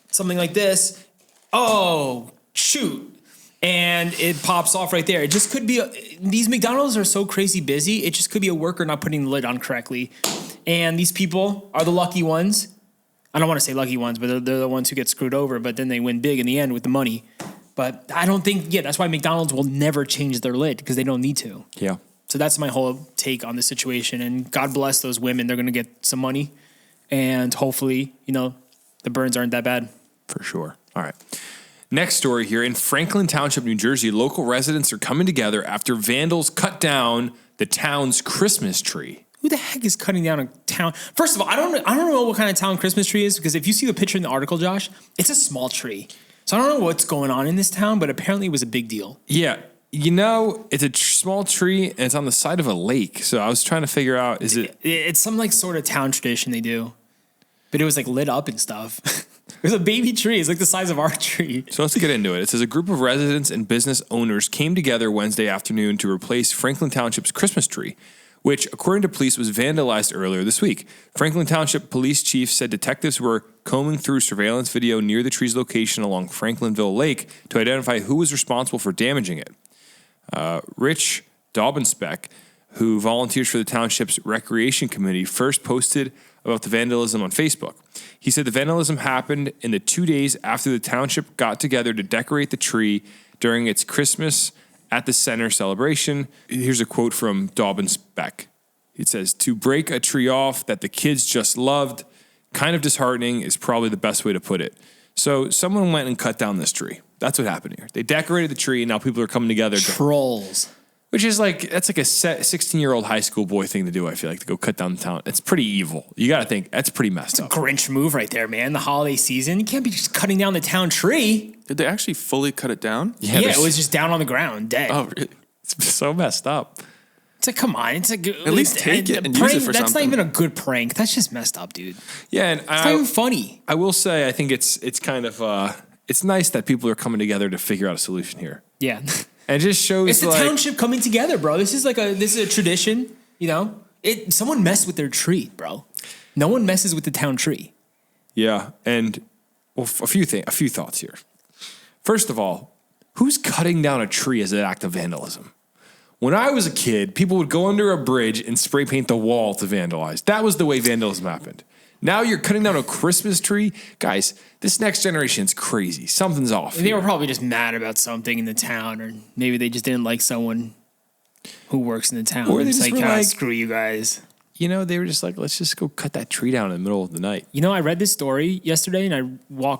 [SPEAKER 3] Something like this. Oh, shoot. And it pops off right there. It just could be, these McDonald's are so crazy busy. It just could be a worker not putting the lid on correctly. And these people are the lucky ones. I don't want to say lucky ones, but they're the ones who get screwed over. But then they win big in the end with the money. But I don't think, that's why McDonald's will never change their lid because they don't need to.
[SPEAKER 2] Yeah.
[SPEAKER 3] So that's my whole take on the situation. And God bless those women. They're going to get some money. And hopefully, the burns aren't that bad.
[SPEAKER 2] For sure. All right. Next story here. In Franklin Township, New Jersey, local residents are coming together after vandals cut down the town's Christmas tree.
[SPEAKER 3] Who the heck is cutting down a town? First of all, I don't know what kind of town Christmas tree is, because if you see the picture in the article, Josh, it's a small tree. So I don't know what's going on in this town, but apparently it was a big deal.
[SPEAKER 2] Yeah. It's a small tree and it's on the side of a lake. So I was trying to figure out,
[SPEAKER 3] It's some like sort of town tradition they do. But it was like lit up and stuff. It was a baby tree. It's like the size of our tree.
[SPEAKER 2] So let's get into it. It says a group of residents and business owners came together Wednesday afternoon to replace Franklin Township's Christmas tree, which, according to police, was vandalized earlier this week. Franklin Township Police Chief said detectives were combing through surveillance video near the tree's location along Franklinville Lake to identify who was responsible for damaging it. Rich Daubenspec, who volunteers for the township's recreation committee, first posted about the vandalism on Facebook. He said the vandalism happened in the 2 days after the township got together to decorate the tree during its Christmas at the Center celebration. Here's a quote from Daubenspec. It says, "To break a tree off that the kids just loved, Kind of disheartening is probably the best way to put it. So someone went and cut down this tree. That's what happened here. They decorated the tree, and now people are coming together.
[SPEAKER 3] Trolls.
[SPEAKER 2] Which is that's like a 16-year-old high school boy thing to do, I feel like, to go cut down the town. It's pretty evil. You got to think, that's pretty messed up.
[SPEAKER 3] Grinch move right there, man. The holiday season. You can't be just cutting down the town tree.
[SPEAKER 4] Did they actually fully cut it down?
[SPEAKER 3] Yeah, it was just down on the ground, dead.
[SPEAKER 4] Oh, really?
[SPEAKER 2] It's so messed up.
[SPEAKER 3] It's like, come on. It's like,
[SPEAKER 4] at least take it and use it for
[SPEAKER 3] That's
[SPEAKER 4] something.
[SPEAKER 3] not even a good prank. That's just messed up, dude.
[SPEAKER 2] Yeah, and
[SPEAKER 3] It's not even funny.
[SPEAKER 2] I will say, I think it's kind of it's nice that people are coming together to figure out a solution here.
[SPEAKER 3] Yeah.
[SPEAKER 2] And it just shows
[SPEAKER 3] It's the township coming together, bro. This is a tradition, you know? Someone messed with their tree, bro. No one messes with the town tree.
[SPEAKER 2] Yeah, and a few thoughts here. First of all, who's cutting down a tree as an act of vandalism? When I was a kid, people would go under a bridge and spray paint the wall to vandalize. That was the way vandalism happened. Now you're cutting down a Christmas tree? Guys, this next generation's crazy. Something's off.
[SPEAKER 3] They were probably just mad about something in the town, or maybe they just didn't like someone who works in the town.
[SPEAKER 2] Or they
[SPEAKER 3] it's
[SPEAKER 2] just
[SPEAKER 3] like,
[SPEAKER 2] were like,
[SPEAKER 3] screw you guys.
[SPEAKER 2] You know, they were just like, let's just go cut that tree down in the middle of the night.
[SPEAKER 3] You know, I read this story yesterday, and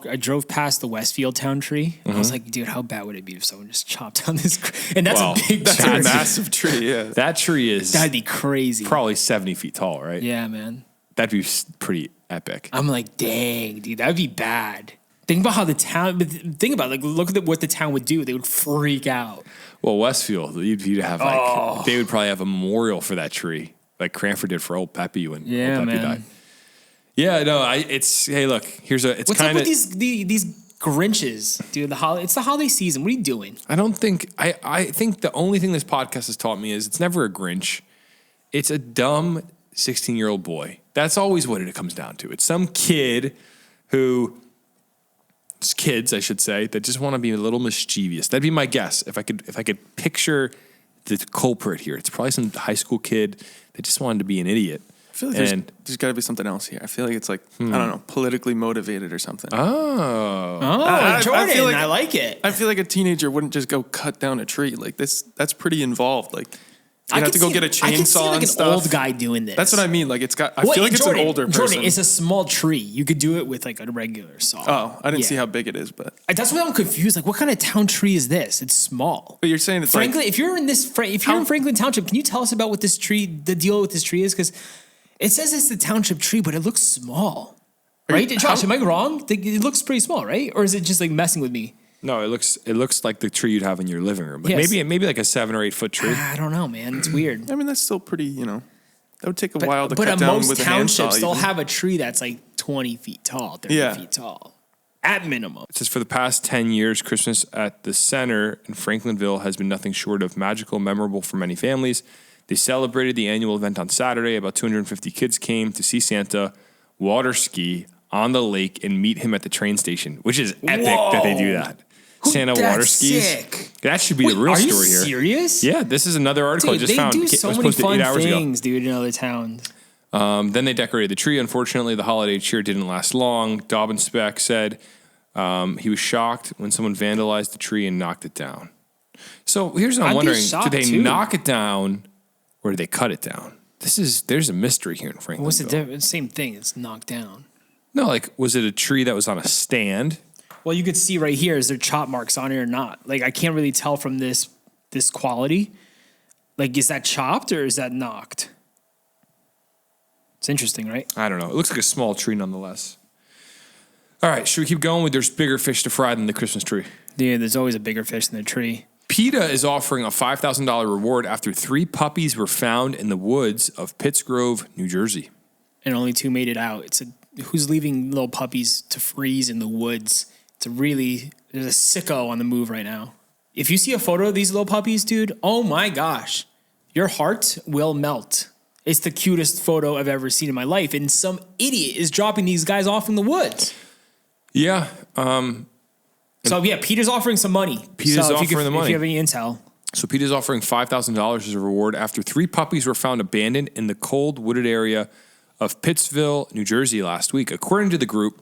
[SPEAKER 3] I drove past the Westfield town tree. And I was like, dude, how bad would it be if someone just chopped down this? And that's a big
[SPEAKER 4] That's
[SPEAKER 3] tree.
[SPEAKER 4] a massive tree, yeah.
[SPEAKER 2] That tree is
[SPEAKER 3] That'd be crazy.
[SPEAKER 2] probably 70 feet tall, right?
[SPEAKER 3] Yeah, man.
[SPEAKER 2] That'd be pretty epic.
[SPEAKER 3] I'm like, dang, dude, that'd be bad. Think about how the town. Think about look at what the town would do. They would freak out.
[SPEAKER 2] Well, Westfield, you'd have they would probably have a memorial for that tree, like Cranford did for old Peppy when old Peppy died. Yeah, no, hey, look, what's
[SPEAKER 3] up with these Grinches, dude? It's the holiday season. What are you doing?
[SPEAKER 2] I think the only thing this podcast has taught me is it's never a Grinch. It's a dumb 16-year-old boy. That's always what it comes down to. It's some kids, I should say, that just want to be a little mischievous. That'd be my guess. If I could picture the culprit here, it's probably some high school kid that just wanted to be an idiot.
[SPEAKER 4] I feel like there's got to be something else here. I feel like it's like, I don't know, politically motivated or something.
[SPEAKER 3] Oh, Jordan, I like it.
[SPEAKER 4] I feel like a teenager wouldn't just go cut down a tree. Like that's pretty involved. Like, you have to go get a chainsaw
[SPEAKER 3] I can see like
[SPEAKER 4] and
[SPEAKER 3] an
[SPEAKER 4] stuff.
[SPEAKER 3] old guy doing this.
[SPEAKER 4] That's what I mean. Like I feel like it's an older person.
[SPEAKER 3] Jordan, it's a small tree. You could do it with like a regular saw.
[SPEAKER 4] Oh, I didn't see how big it is, but
[SPEAKER 3] that's why I'm confused. Like, what kind of town tree is this? It's small.
[SPEAKER 4] But you're saying it's
[SPEAKER 3] Franklin. If you're in Franklin Township, can you tell us about what this tree, the deal with this tree is? Because it says it's the township tree, but it looks small. Right, Josh? Am I wrong? It looks pretty small, right? Or is it just like messing with me?
[SPEAKER 2] No, it looks like the tree you'd have in your living room. But maybe like a 7 or 8 foot tree.
[SPEAKER 3] I don't know, man. It's weird.
[SPEAKER 4] I mean, that's still pretty, that would take a while to cut down with a handsaw. But most townships,
[SPEAKER 3] they'll have a tree that's like 20 feet tall, 30 feet tall. At minimum.
[SPEAKER 2] It says for the past 10 years, Christmas at the center in Franklinville has been nothing short of magical, memorable for many families. They celebrated the annual event on Saturday. About 250 kids came to see Santa water ski on the lake and meet him at the train station, which is epic that they do that. Santa water skis.
[SPEAKER 3] Sick.
[SPEAKER 2] That should be the real story here.
[SPEAKER 3] Are you serious?
[SPEAKER 2] Yeah, this is another article I just found.
[SPEAKER 3] They do so many fun things, dude, in other towns.
[SPEAKER 2] Then they decorated the tree. Unfortunately, the holiday cheer didn't last long. Dobbin Speck said he was shocked when someone vandalized the tree and knocked it down. So here's what I'm wondering. Did they knock it down or did they cut it down? There's a mystery here in Franklinville.
[SPEAKER 3] What's the difference? Same thing. It's knocked down.
[SPEAKER 2] No, like, was it a tree that was on a stand?
[SPEAKER 3] Well, you could see right here, is there chop marks on it or not? Like, I can't really tell from this quality. Like, is that chopped or is that knocked? It's interesting, right?
[SPEAKER 2] I don't know. It looks like a small tree nonetheless. All right, should we keep going? There's bigger fish to fry than the Christmas tree.
[SPEAKER 3] Yeah, there's always a bigger fish than the tree.
[SPEAKER 2] PETA is offering a $5,000 reward after 3 puppies were found in the woods of Pittsgrove, New Jersey.
[SPEAKER 3] And only 2 made it out. Who's leaving little puppies to freeze in the woods? There's a sicko on the move right now. If you see a photo of these little puppies, dude, oh my gosh, your heart will melt. It's the cutest photo I've ever seen in my life. And some idiot is dropping these guys off in the woods.
[SPEAKER 2] Yeah.
[SPEAKER 3] PETA's offering some money.
[SPEAKER 2] PETA's offering the money.
[SPEAKER 3] If you have any intel.
[SPEAKER 2] So PETA's offering $5,000 as a reward after 3 puppies were found abandoned in the cold, wooded area of Pittsville, New Jersey last week. According to the group,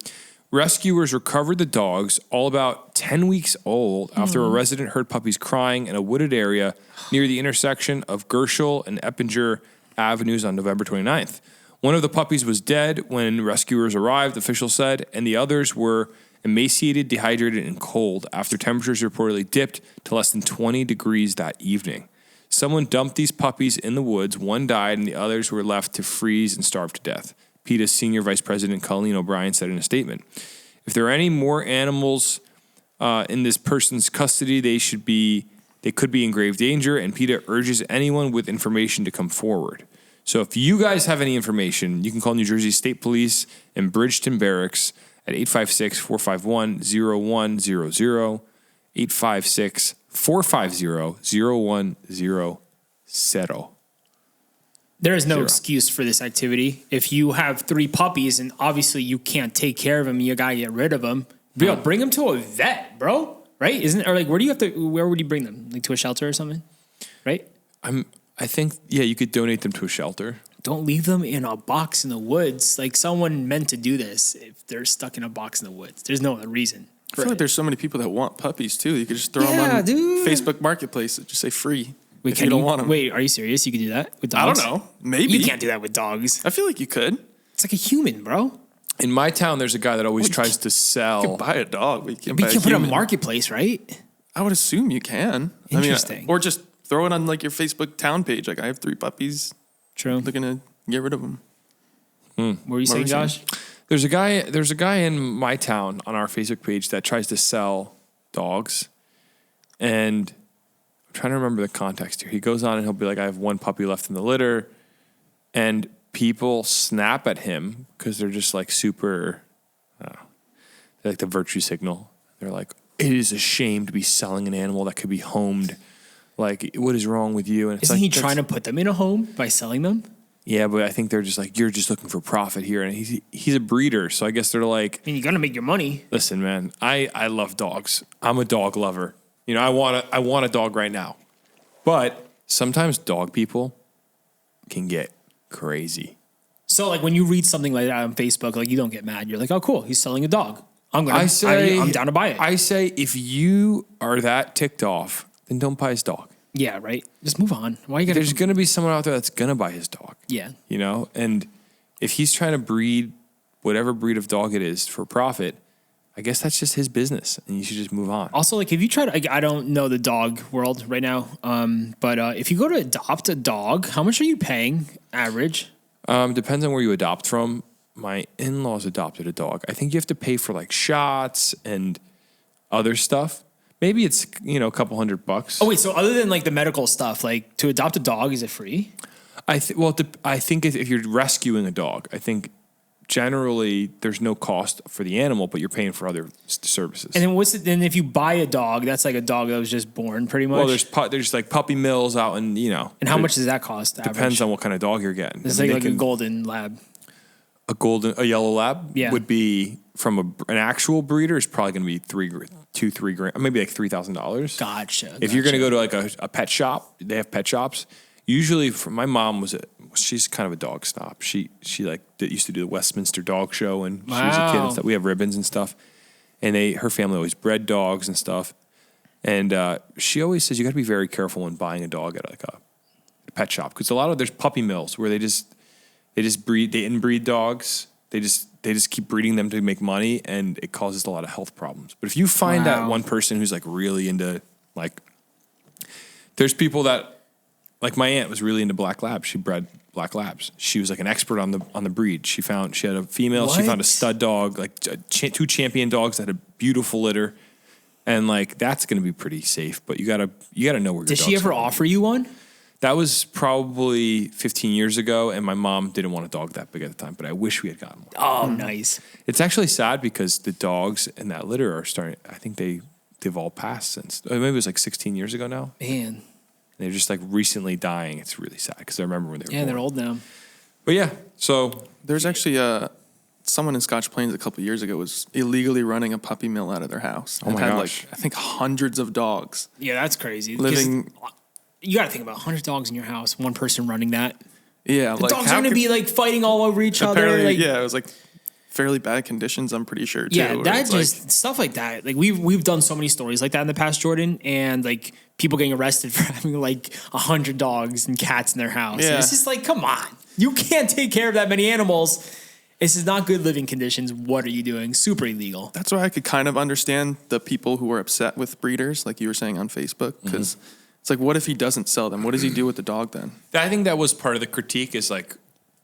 [SPEAKER 2] rescuers recovered the dogs, all about 10 weeks old, after a resident heard puppies crying in a wooded area near the intersection of Gershel and Eppinger Avenues on November 29th. One of the puppies was dead when rescuers arrived, officials said, and the others were emaciated, dehydrated, and cold after temperatures reportedly dipped to less than 20 degrees that evening. Someone dumped these puppies in the woods. One died, and the others were left to freeze and starve to death. PETA's senior vice president, Colleen O'Brien, said in a statement, if there are any more animals in this person's custody, they could be in grave danger, and PETA urges anyone with information to come forward. So if you guys have any information, you can call New Jersey State Police and Bridgeton Barracks at 856-451-0100, 856-450-0100.
[SPEAKER 3] There is no excuse for this activity. If you have 3 puppies and obviously you can't take care of them, you gotta get rid of them. Bring them to a vet, bro. Right? Where would you bring them? Like to a shelter or something? Right?
[SPEAKER 2] I think you could donate them to a shelter.
[SPEAKER 3] Don't leave them in a box in the woods. Like someone meant to do this if they're stuck in a box in the woods. There's no other reason.
[SPEAKER 4] I feel like there's so many people that want puppies too. You could just throw them on Facebook Marketplace and just say free. If you don't want them.
[SPEAKER 3] Wait, are you serious? You could do that with dogs?
[SPEAKER 4] I don't know. Maybe.
[SPEAKER 3] You can't do that with dogs.
[SPEAKER 4] I feel like you could.
[SPEAKER 3] It's like a human, bro.
[SPEAKER 2] In my town, there's a guy that always tries to sell.
[SPEAKER 4] You can buy a dog, but you can't
[SPEAKER 3] But
[SPEAKER 4] buy
[SPEAKER 3] you
[SPEAKER 4] a
[SPEAKER 3] can put it on
[SPEAKER 4] human.
[SPEAKER 3] Marketplace, right?
[SPEAKER 4] I would assume you can.
[SPEAKER 3] Interesting.
[SPEAKER 4] Or just throw it on like your Facebook town page. Like I have 3 puppies.
[SPEAKER 3] True.
[SPEAKER 4] They're gonna get rid of them.
[SPEAKER 3] What were you saying, Josh?
[SPEAKER 2] There's a guy in my town on our Facebook page that tries to sell dogs, and I'm trying to remember the context here. He goes on and he'll be like, I have 1 puppy left in the litter, and people snap at him because they're just like super, they're like the virtue signal. They're like, it is a shame to be selling an animal that could be homed. Like, what is wrong with you? And it's
[SPEAKER 3] Isn't he trying to put them in a home by selling them?
[SPEAKER 2] Yeah, but I think they're just like, you're just looking for profit here. And he's a breeder, so I guess they're like...
[SPEAKER 3] I mean, you got to make your money.
[SPEAKER 2] Listen, man, I love dogs. I'm a dog lover. You know, I want a dog right now. But sometimes dog people can get crazy.
[SPEAKER 3] So, like, when you read something like that on Facebook, like, you don't get mad. You're like, oh, cool, he's selling a dog. I'm down to buy it.
[SPEAKER 2] I say, if you are that ticked off, then don't buy his dog.
[SPEAKER 3] Yeah, right? Just move on. Why you gotta...
[SPEAKER 2] There's going to be someone out there that's going to buy his dog.
[SPEAKER 3] Yeah.
[SPEAKER 2] You know? And if he's trying to breed whatever breed of dog it is for profit, I guess that's just his business, and you should just move on.
[SPEAKER 3] Also, like, if you try to... I don't know the dog world right now, but if you go to adopt a dog, how much are you paying average?
[SPEAKER 2] Depends on where you adopt from. My in-laws adopted a dog. I think you have to pay for, like, shots and other stuff. Maybe it's, a couple $100.
[SPEAKER 3] Oh, wait, so other than, like, the medical stuff, like, to adopt a dog, is it free?
[SPEAKER 2] I think if you're rescuing a dog, I think generally there's no cost for the animal, but you're paying for other services.
[SPEAKER 3] And then then if you buy a dog, that's like a dog that was just born pretty much?
[SPEAKER 2] Well, there's like puppy mills out and,
[SPEAKER 3] And how much does that cost?
[SPEAKER 2] Depends on what kind of dog you're getting.
[SPEAKER 3] It's like a golden lab.
[SPEAKER 2] A yellow lab
[SPEAKER 3] Yeah.
[SPEAKER 2] would be from an actual breeder is probably going to be $3 grand, maybe like $3,000.
[SPEAKER 3] Gotcha.
[SPEAKER 2] If you're going to go to like a pet shop, they have pet shops. Usually, my mom she's kind of a dog snob. She used to do the Westminster Dog Show, and she was a kid and stuff. We have ribbons and stuff, and her family always bred dogs and stuff. And she always says you got to be very careful when buying a dog at like a pet shop because there's puppy mills where they inbreed dogs. They just keep breeding them to make money, and it causes a lot of health problems. But if you find that one person who's like really into like, there's people that like my aunt was really into black labs. She bred black labs. She was like an expert on the breed. She had a female.
[SPEAKER 3] What?
[SPEAKER 2] She found a stud dog, like 2 champion dogs that had a beautiful litter, and like that's going to be pretty safe. But you gotta know where.
[SPEAKER 3] Did she ever offer you one?
[SPEAKER 2] That was probably 15 years ago, and my mom didn't want a dog that big at the time, but I wish we had gotten one.
[SPEAKER 3] Oh, nice.
[SPEAKER 2] It's actually sad because the dogs in that litter are starting, I think they've all passed since, maybe it was like 16 years ago now.
[SPEAKER 3] Man.
[SPEAKER 2] And they're just like recently dying. It's really sad because I remember when they were born.
[SPEAKER 3] They're old now.
[SPEAKER 2] But yeah, so.
[SPEAKER 4] There's actually someone in Scotch Plains a couple of years ago was illegally running a puppy mill out of their house.
[SPEAKER 2] Oh my gosh.
[SPEAKER 4] Like, I think hundreds of dogs.
[SPEAKER 3] Yeah, that's crazy.
[SPEAKER 4] Living...
[SPEAKER 3] You got to think about 100 dogs in your house, one person running that.
[SPEAKER 4] Yeah.
[SPEAKER 3] The dogs are going to be like fighting all over each other. Like,
[SPEAKER 4] yeah, it was like fairly bad conditions, I'm pretty sure, too.
[SPEAKER 3] Yeah, stuff like that. Like we've done so many stories like that in the past, Jordan, and like people getting arrested for having like 100 dogs and cats in their house.
[SPEAKER 4] Yeah.
[SPEAKER 3] It's just like, come on, you can't take care of that many animals. This is not good living conditions. What are you doing? Super illegal.
[SPEAKER 4] That's why I could kind of understand the people who were upset with breeders, like you were saying on Facebook, because it's like, what if he doesn't sell them? What does he do with the dog then?
[SPEAKER 2] I think that was part of the critique is like,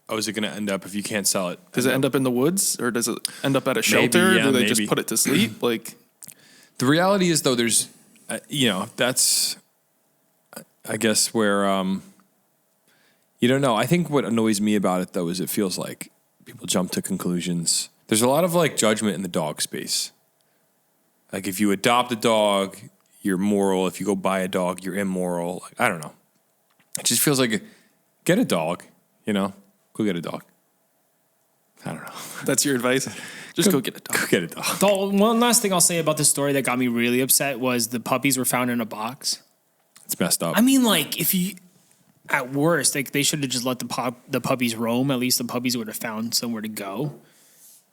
[SPEAKER 2] oh, is it going to end up if you can't sell it?
[SPEAKER 4] Does it end up in the woods or does it end up at a shelter?
[SPEAKER 2] Yeah,
[SPEAKER 4] do they
[SPEAKER 2] maybe.
[SPEAKER 4] just put it to sleep? Like,
[SPEAKER 2] The reality is, though, there's, that's, I guess, where, you don't know. I think what annoys me about it, though, is it feels like people jump to conclusions. There's a lot of, like, judgment in the dog space. Like, if you adopt a dog, you're moral. If you go buy a dog, you're immoral. Like, I don't know. It just feels like, get a dog, Go get a dog. I don't know.
[SPEAKER 4] that's your advice? Just go get a dog.
[SPEAKER 2] Go get a dog.
[SPEAKER 3] One last thing I'll say about this story that got me really upset was the puppies were found in a box.
[SPEAKER 2] It's messed up.
[SPEAKER 3] I mean, like, if you, at worst, like, they should have just let the puppies roam. At least the puppies would have found somewhere to go.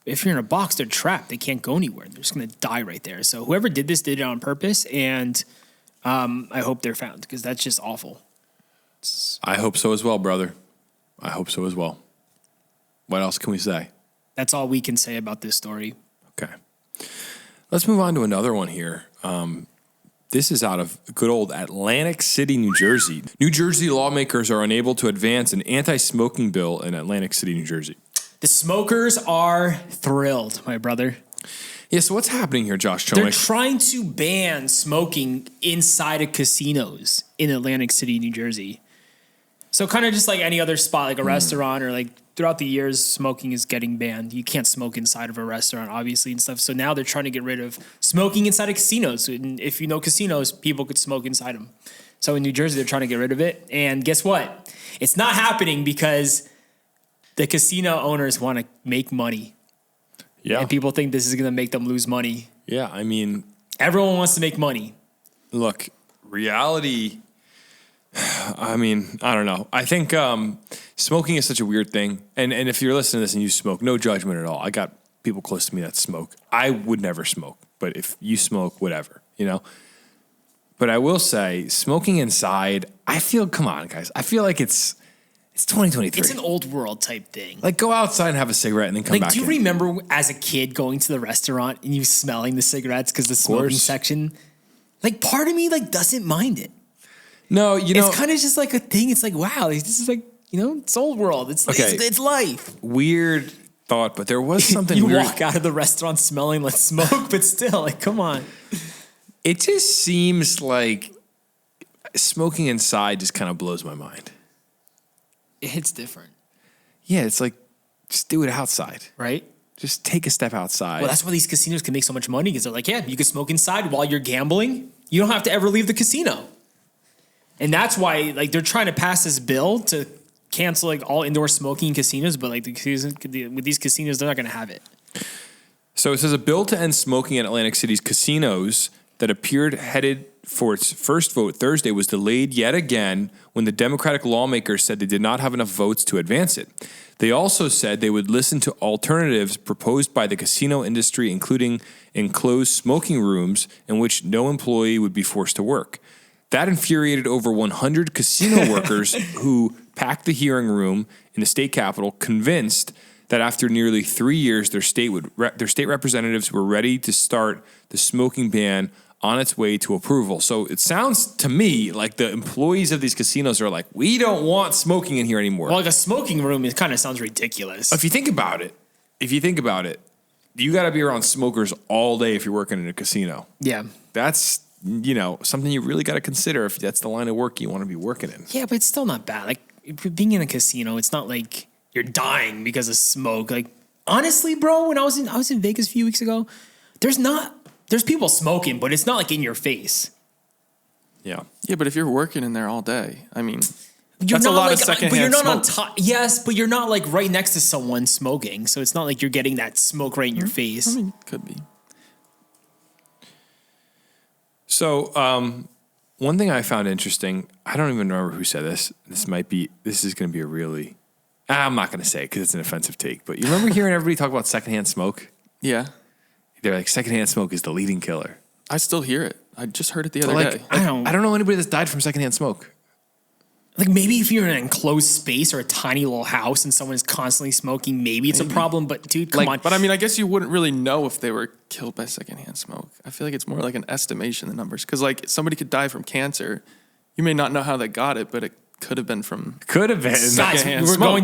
[SPEAKER 3] If you're in a box, they're trapped. They can't go anywhere. They're just going to die right there. So whoever did this did it on purpose, and I hope they're found because that's just awful.
[SPEAKER 2] I hope so as well, brother. I hope so as well. What else can we say?
[SPEAKER 3] That's all we can say about this story.
[SPEAKER 2] Okay. Let's move on to another one here. This is out of good old Atlantic City, New Jersey. New Jersey lawmakers are unable to advance an anti-smoking bill in Atlantic City, New Jersey.
[SPEAKER 3] The smokers are thrilled, my brother.
[SPEAKER 2] Yeah, so what's happening here, Josh
[SPEAKER 3] They're
[SPEAKER 2] Chomick?
[SPEAKER 3] trying to ban smoking inside of casinos in Atlantic City, New Jersey. So kind of just like any other spot, like a restaurant or like throughout the years, smoking is getting banned. You can't smoke inside of a restaurant, obviously, and stuff. So now they're trying to get rid of smoking inside of casinos. And if you know casinos, people could smoke inside them. So in New Jersey, they're trying to get rid of it. And guess what? It's not happening because the casino owners want to make money.
[SPEAKER 2] Yeah.
[SPEAKER 3] And people think this is going to make them lose money.
[SPEAKER 2] Yeah, I mean,
[SPEAKER 3] Everyone wants to make money.
[SPEAKER 2] look, reality, I mean, I don't know. I think smoking is such a weird thing. And if you're listening to this and you smoke, no judgment at all. I got people close to me that smoke. I would never smoke. But if you smoke, whatever, But I will say, smoking inside, come on, guys. I feel like it's 2023.
[SPEAKER 3] It's an old world type thing.
[SPEAKER 2] Like, go outside and have a cigarette and then come
[SPEAKER 3] Like,
[SPEAKER 2] back
[SPEAKER 3] do you
[SPEAKER 2] in.
[SPEAKER 3] remember as a kid going to the restaurant and you smelling the cigarettes because the smoking
[SPEAKER 2] course.
[SPEAKER 3] section? Like, part of me doesn't mind it.
[SPEAKER 2] No,
[SPEAKER 3] It's kind of just like a thing. It's like, wow, this is like, it's old world. It's
[SPEAKER 2] Okay.
[SPEAKER 3] it's life.
[SPEAKER 2] weird thought, but there was something
[SPEAKER 3] You
[SPEAKER 2] weird.
[SPEAKER 3] walk out of the restaurant smelling like smoke, but still, like, come on.
[SPEAKER 2] It just seems like smoking inside just kind of blows my mind.
[SPEAKER 3] It hits different,
[SPEAKER 2] Yeah, it's like, just do it outside.
[SPEAKER 3] right?
[SPEAKER 2] Just take a step outside.
[SPEAKER 3] Well, that's why these casinos can make so much money because they're like, yeah, you can smoke inside while you're gambling. You don't have to ever leave the casino. And that's why, like, they're trying to pass this bill to cancel, like, all indoor smoking in casinos. But, like, with these casinos, they're not going to have it.
[SPEAKER 2] So it says a bill to end smoking at Atlantic City's casinos that appeared headed for its first vote Thursday was delayed yet again when the Democratic lawmakers said they did not have enough votes to advance it. They also said they would listen to alternatives proposed by the casino industry, including enclosed smoking rooms in which no employee would be forced to work. That infuriated over 100 casino workers who packed the hearing room in the state capitol, convinced that after nearly 3 years, their state representatives were ready to start the smoking ban on its way to approval. So it sounds to me like the employees of these casinos are like, we don't want smoking in here anymore.
[SPEAKER 3] Well, like a smoking room, it kind of sounds ridiculous.
[SPEAKER 2] If you think about it, you got to be around smokers all day if you're working in a casino.
[SPEAKER 3] Yeah.
[SPEAKER 2] That's, something you really got to consider if that's the line of work you want to be working in.
[SPEAKER 3] Yeah, but it's still not bad. Like, if you're being in a casino, it's not like you're dying because of smoke. Like, honestly, bro, when I was in Vegas a few weeks ago, there's people smoking, but it's not like in your face.
[SPEAKER 2] Yeah.
[SPEAKER 4] Yeah, but if you're working in there all day, I mean,
[SPEAKER 3] You're
[SPEAKER 4] that's
[SPEAKER 3] not
[SPEAKER 4] a lot
[SPEAKER 3] like,
[SPEAKER 4] of secondhand
[SPEAKER 3] but you're not
[SPEAKER 4] smoke.
[SPEAKER 3] on top. Yes, but you're not like right next to someone smoking, so it's not like you're getting that smoke right in your face.
[SPEAKER 4] I mean, could be.
[SPEAKER 2] So, one thing I found interesting, I don't even remember who said this. This is going to be a really, I'm not going to say it because it's an offensive take, but you remember hearing everybody talk about secondhand smoke?
[SPEAKER 4] Yeah,
[SPEAKER 2] They're like, secondhand smoke is the leading killer.
[SPEAKER 4] I still hear it. I just heard it the other day.
[SPEAKER 2] I don't know anybody that's died from secondhand smoke.
[SPEAKER 3] Like maybe if you're in an enclosed space or a tiny little house and someone is constantly smoking, maybe it's a problem. But dude, come on.
[SPEAKER 4] But I mean, I guess you wouldn't really know if they were killed by secondhand smoke. I feel like it's more like an estimation, the numbers. Because like somebody could die from cancer. You may not know how they got it, but it could have been from
[SPEAKER 3] Guys,
[SPEAKER 4] secondhand
[SPEAKER 3] we're
[SPEAKER 4] smoke.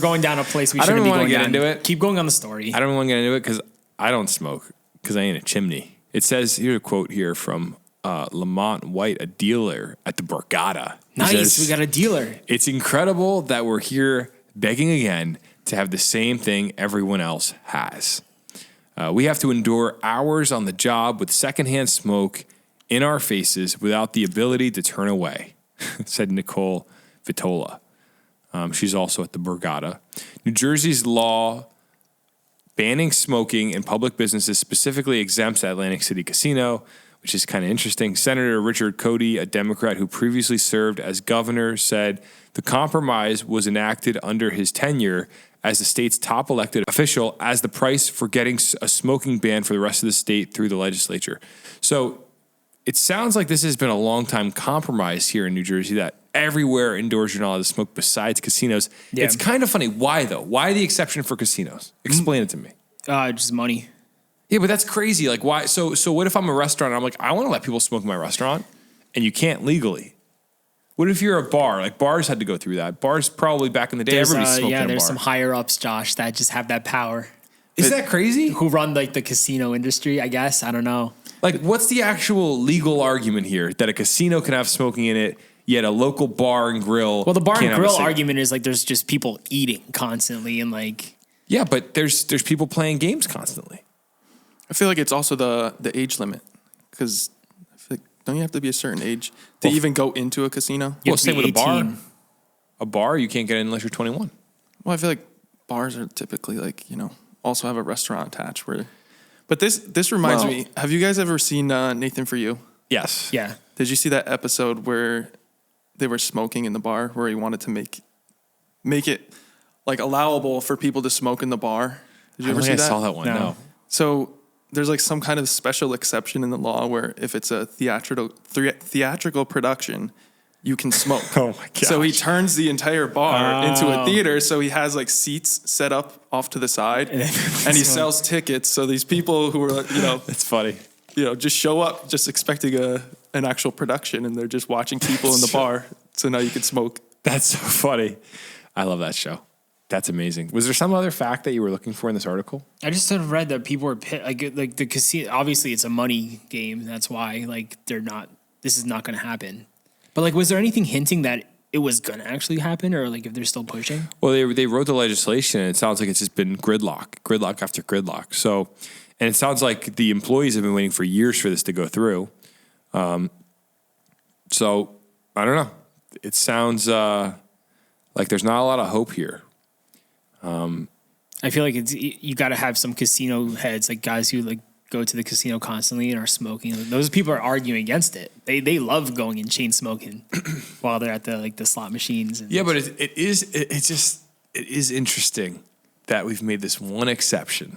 [SPEAKER 3] going down a place we
[SPEAKER 2] I don't
[SPEAKER 3] shouldn't be
[SPEAKER 2] wanna
[SPEAKER 3] going
[SPEAKER 2] get
[SPEAKER 3] down.
[SPEAKER 2] into it.
[SPEAKER 3] Keep going on the story.
[SPEAKER 2] I don't want to get into it because I don't smoke because I ain't a chimney. It says, here's a quote here from Lamont White, a dealer at the Borgata. He
[SPEAKER 3] Nice,
[SPEAKER 2] says,
[SPEAKER 3] we got a dealer.
[SPEAKER 2] It's incredible that we're here begging again to have the same thing everyone else has. We have to endure hours on the job with secondhand smoke in our faces without the ability to turn away, said Nicole Vitola. She's also at the Borgata. New Jersey's law banning smoking in public businesses specifically exempts Atlantic City Casino, which is kind of interesting. Senator Richard Cody, a Democrat who previously served as governor, said the compromise was enacted under his tenure as the state's top elected official as the price for getting a smoking ban for the rest of the state through the legislature. So it sounds like this has been a long time compromise here in New Jersey that everywhere indoors you're not allowed to smoke besides casinos.
[SPEAKER 3] Yeah.
[SPEAKER 2] It's kind of funny. Why though? Why the exception for casinos? Explain it to me.
[SPEAKER 3] Just money.
[SPEAKER 2] Yeah, but that's crazy. Like, why? So what if I'm a restaurant and I'm like, I want to let people smoke in my restaurant and you can't legally? What if you're a bar? Like, bars had to go through that. Bars probably back in the day, everybody smoked in a
[SPEAKER 3] there's
[SPEAKER 2] bar.
[SPEAKER 3] some higher ups, Josh, that just have that power.
[SPEAKER 2] Is that crazy?
[SPEAKER 3] Who run like the casino industry, I guess. I don't know.
[SPEAKER 2] Like, what's the actual legal argument here that a casino can have smoking in it, yet a local bar and grill?
[SPEAKER 3] Well, the bar
[SPEAKER 2] can't
[SPEAKER 3] and
[SPEAKER 2] have a
[SPEAKER 3] grill
[SPEAKER 2] cigarette?
[SPEAKER 3] argument is like there's just people eating constantly and like.
[SPEAKER 2] Yeah, but there's people playing games constantly.
[SPEAKER 4] I feel like it's also the age limit because don't you have to be a certain age to even go into a casino?
[SPEAKER 3] You
[SPEAKER 2] Well,
[SPEAKER 3] have to
[SPEAKER 2] same
[SPEAKER 3] be
[SPEAKER 2] with a bar.
[SPEAKER 3] 18.
[SPEAKER 2] A bar, you can't get in unless you're 21.
[SPEAKER 4] Well, I feel like bars are typically like, also have a restaurant attached where. But this reminds me, have you guys ever seen Nathan For You?
[SPEAKER 2] Yes.
[SPEAKER 3] Yeah.
[SPEAKER 4] Did you see that episode where they were smoking in the bar where he wanted to make it like allowable for people to smoke in the bar? Did you
[SPEAKER 2] I
[SPEAKER 4] ever
[SPEAKER 2] don't
[SPEAKER 4] see
[SPEAKER 2] think
[SPEAKER 4] that?
[SPEAKER 2] I saw that one. No.
[SPEAKER 4] So there's like some kind of special exception in the law where if it's a theatrical production, you can smoke.
[SPEAKER 2] Oh my gosh.
[SPEAKER 4] So he turns the entire bar into a theater. So he has like seats set up off to the side, and he sells tickets. So these people who are
[SPEAKER 2] That's funny.
[SPEAKER 4] just show up just expecting an actual production, and they're just watching people in the bar. So now you can smoke.
[SPEAKER 2] That's so funny. I love that show. That's amazing. Was there some other fact that you were looking for in this article?
[SPEAKER 3] I just sort of read that people were like the casino. Obviously, it's a money game. That's why like they're not. This is not going to happen. But like, was there anything hinting that it was going to actually happen, or like if they're still pushing?
[SPEAKER 2] Well, they wrote the legislation, and it sounds like it's just been gridlock after gridlock. So, and it sounds like the employees have been waiting for years for this to go through. So I don't know. It sounds like there's not a lot of hope here.
[SPEAKER 3] I feel like you got to have some casino heads, like guys who like go to the casino constantly and are smoking. Like, those people are arguing against it. They love going and chain smoking while they're at the slot machines. And
[SPEAKER 2] Yeah, but it is interesting that we've made this one exception.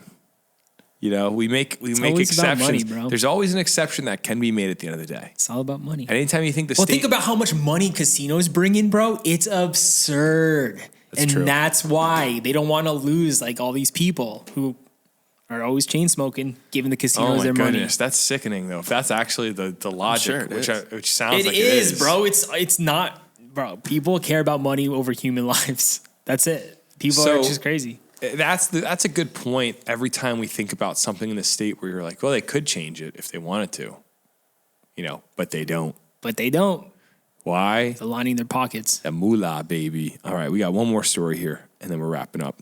[SPEAKER 2] We make
[SPEAKER 3] always about
[SPEAKER 2] exceptions.
[SPEAKER 3] money, bro.
[SPEAKER 2] There's always an exception that can be made at the end of the day.
[SPEAKER 3] It's all about money.
[SPEAKER 2] And anytime you think the
[SPEAKER 3] Well,
[SPEAKER 2] state,
[SPEAKER 3] think about how much money casinos bring in, bro. It's absurd.
[SPEAKER 2] true.
[SPEAKER 3] That's why they don't want to lose like all these people who are always chain smoking, giving the casinos
[SPEAKER 2] oh my
[SPEAKER 3] their
[SPEAKER 2] goodness, that's sickening though. If that's actually the logic,
[SPEAKER 4] Sure it
[SPEAKER 2] which sounds
[SPEAKER 3] money.
[SPEAKER 2] like
[SPEAKER 3] It is, bro. It's not, bro. People care about money over human lives. That's it. People are just crazy.
[SPEAKER 2] That's a good point. Every time we think about something in the state where you're like, well, they could change it if they wanted to, but they don't.
[SPEAKER 3] But they don't.
[SPEAKER 2] Why?
[SPEAKER 3] They're lining their pockets.
[SPEAKER 2] The moolah, baby. All right, we got one more story here, and then we're wrapping up.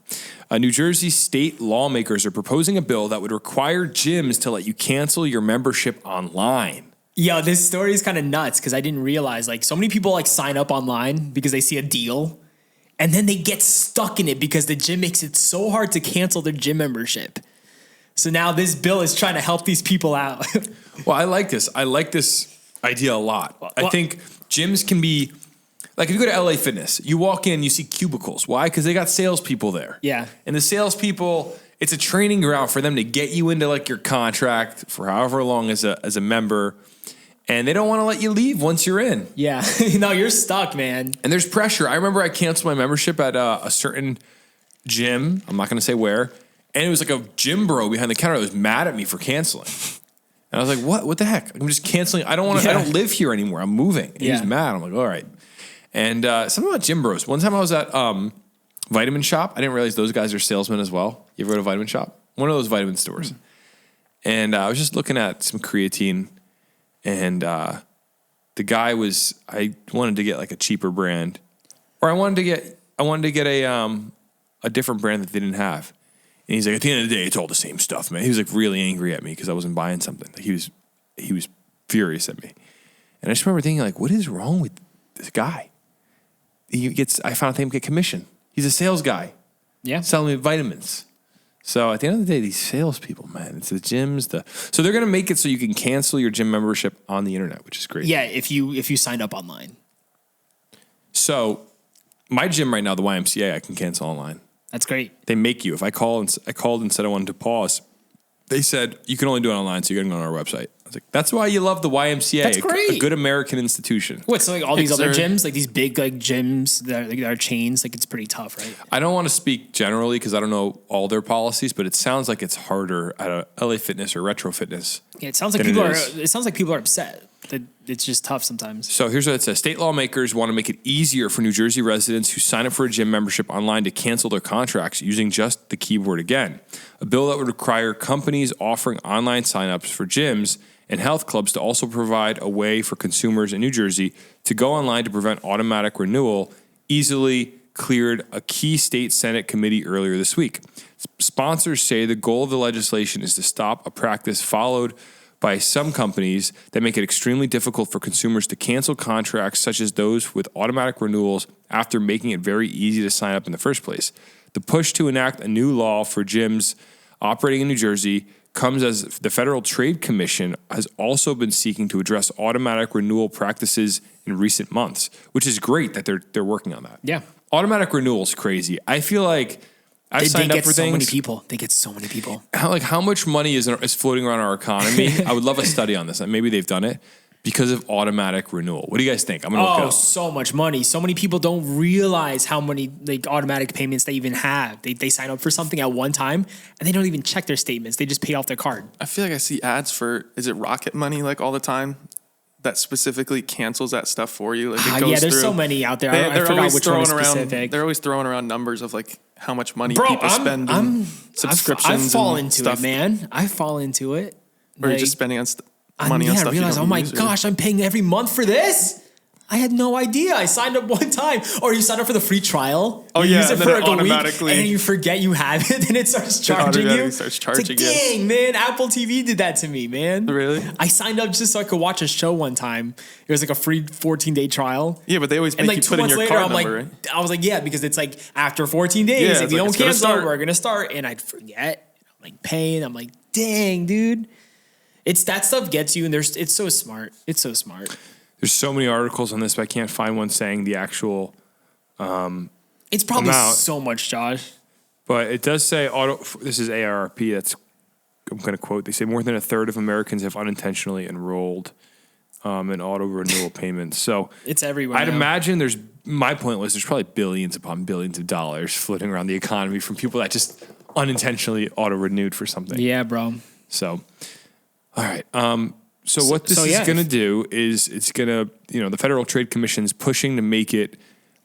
[SPEAKER 2] New Jersey state lawmakers are proposing a bill that would require gyms to let you cancel your membership online.
[SPEAKER 3] Yo, this story is kind of nuts because I didn't realize like so many people like sign up online because they see a deal, and then they get stuck in it because the gym makes it so hard to cancel their gym membership. So now this bill is trying to help these people out.
[SPEAKER 2] Well, I like this. I like this idea a lot. I think gyms can be, like if you go to LA Fitness, you walk in, you see cubicles. Why? Because they got salespeople there.
[SPEAKER 3] Yeah.
[SPEAKER 2] And the salespeople, it's a training ground for them to get you into like your contract for however long as a member. and they don't want to let you leave once you're in.
[SPEAKER 3] Yeah. No, you're stuck, man.
[SPEAKER 2] And there's pressure. I remember I canceled my membership at a certain gym. I'm not going to say where. And it was like a gym bro behind the counter that was mad at me for canceling. And I was like, what? What the heck? I'm just canceling. I don't live here anymore. I'm moving. And he's mad. I'm like, all right. And something about gym bros. One time I was at Vitamin Shop. I didn't realize those guys are salesmen as well. You ever go to Vitamin Shop? One of those vitamin stores. And I was just looking at some creatine. And the guy I wanted to get like a cheaper brand. Or I wanted to get a different brand that they didn't have. And he's like, at the end of the day, it's all the same stuff, man. He was like really angry at me because I wasn't buying something. Like he was furious at me. And I just remember thinking, like, what is wrong with this guy? I found out they get commission. He's a sales guy. Yeah. Selling me vitamins. So at the end of the day, these salespeople, man, it's the gyms, so they're gonna make it so you can cancel your gym membership on the internet, which is great.
[SPEAKER 3] Yeah, if you signed up online.
[SPEAKER 2] So my gym right now, the YMCA, I can cancel online.
[SPEAKER 3] That's great.
[SPEAKER 2] They make you. If I called and said I wanted to pause, they said you can only do it online, so you got to go on our website. I was like, that's why you love the YMCA.
[SPEAKER 3] That's great.
[SPEAKER 2] A good American institution.
[SPEAKER 3] What? So like all these other gyms, like these big like gyms that are chains, like it's pretty tough, right?
[SPEAKER 2] I don't want to speak generally because I don't know all their policies, but it sounds like it's harder at a LA Fitness or Retro Fitness.
[SPEAKER 3] Yeah, it sounds like people are upset. It's just tough sometimes.
[SPEAKER 2] So here's what it says. State lawmakers want to make it easier for New Jersey residents who sign up for a gym membership online to cancel their contracts using just the keyboard again. A bill that would require companies offering online signups for gyms and health clubs to also provide a way for consumers in New Jersey to go online to prevent automatic renewal easily cleared a key state Senate committee earlier this week. Sponsors say the goal of the legislation is to stop a practice followed by some companies that make it extremely difficult for consumers to cancel contracts such as those with automatic renewals after making it very easy to sign up in the first place. The push to enact a new law for gyms operating in New Jersey comes as the Federal Trade Commission has also been seeking to address automatic renewal practices in recent months, which is great that they're working on that.
[SPEAKER 3] Yeah.
[SPEAKER 2] Automatic renewal is crazy. I feel like I've signed up for things.
[SPEAKER 3] They get so many people.
[SPEAKER 2] How much money is floating around our economy? I would love a study on this. Maybe they've done it because of automatic renewal. What do you guys think? I'm going to look it up.
[SPEAKER 3] So much money. So many people don't realize how many like automatic payments they even have. They sign up for something at one time and they don't even check their statements. They just pay off their card.
[SPEAKER 4] I feel like I see ads for, is it Rocket Money like all the time? That specifically cancels that stuff for you. Like it goes
[SPEAKER 3] there's so many out there. I forgot which one is specific.
[SPEAKER 4] They're always throwing around numbers of like how much money people spend on subscriptions.
[SPEAKER 3] I fall into stuff. It, man. I fall into it.
[SPEAKER 4] Or you're just spending on money on stuff. I realize,
[SPEAKER 3] oh my gosh, I'm paying every month for this. I had no idea. I signed up one time. Or you sign up for the free trial.
[SPEAKER 4] Oh,
[SPEAKER 3] you
[SPEAKER 4] yeah.
[SPEAKER 3] use it
[SPEAKER 4] and
[SPEAKER 3] for
[SPEAKER 4] then
[SPEAKER 3] like
[SPEAKER 4] automatically.
[SPEAKER 3] A week, and then you forget you have it, and it starts charging you.
[SPEAKER 4] It starts charging
[SPEAKER 3] it's like, dang, man, Apple TV did that to me, man.
[SPEAKER 4] Really?
[SPEAKER 3] I signed up just so I could watch a show one time. It was like a free 14-day trial.
[SPEAKER 4] Yeah, but they always make you put in your card number, right?
[SPEAKER 3] I was like, yeah, because it's like after 14 days, if you don't cancel, we're going to start. And I'd forget. I'm like paying. I'm like, dang, dude. It's that stuff gets you, and it's so smart. It's so smart.
[SPEAKER 2] There's so many articles on this, but I can't find one saying the actual
[SPEAKER 3] it's probably
[SPEAKER 2] amount.
[SPEAKER 3] So much, Josh.
[SPEAKER 2] But it does say this is AARP. I'm going to quote. They say more than a third of Americans have unintentionally enrolled in auto renewal payments. So
[SPEAKER 3] it's everywhere.
[SPEAKER 2] I'd imagine my point was there's probably billions upon billions of dollars floating around the economy from people that just unintentionally auto renewed for something.
[SPEAKER 3] Yeah, bro.
[SPEAKER 2] So, all right. So what this is going to do is it's going to, the Federal Trade Commission is pushing to make it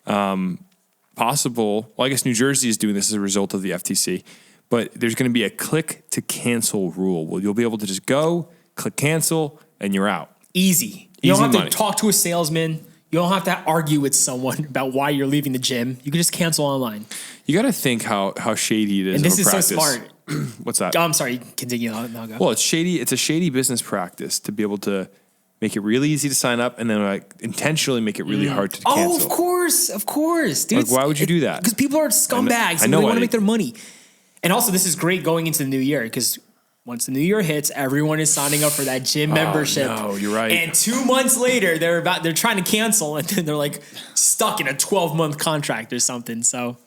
[SPEAKER 2] possible. Well, I guess New Jersey is doing this as a result of the FTC, but there's going to be a click to cancel rule. Well, you'll be able to just go, click cancel, and you're out.
[SPEAKER 3] Easy. You don't have to talk to a salesman. You don't have to argue with someone about why you're leaving the gym. You can just cancel online.
[SPEAKER 2] You got to think how shady it is.
[SPEAKER 3] And this is so smart.
[SPEAKER 2] What's that?
[SPEAKER 3] Oh, I'm sorry. Continue. Now go.
[SPEAKER 2] Well, it's shady. It's a shady business practice to be able to make it really easy to sign up and then like intentionally make it really hard to cancel.
[SPEAKER 3] Oh, of course, dude.
[SPEAKER 2] Like, why would you do that?
[SPEAKER 3] Because people are scumbags and they want to make their money. And also, this is great going into the new year because once the new year hits, everyone is signing up for that gym membership.
[SPEAKER 2] No, you're right.
[SPEAKER 3] And 2 months later, they're trying to cancel and then they're like stuck in a 12-month contract or something. So.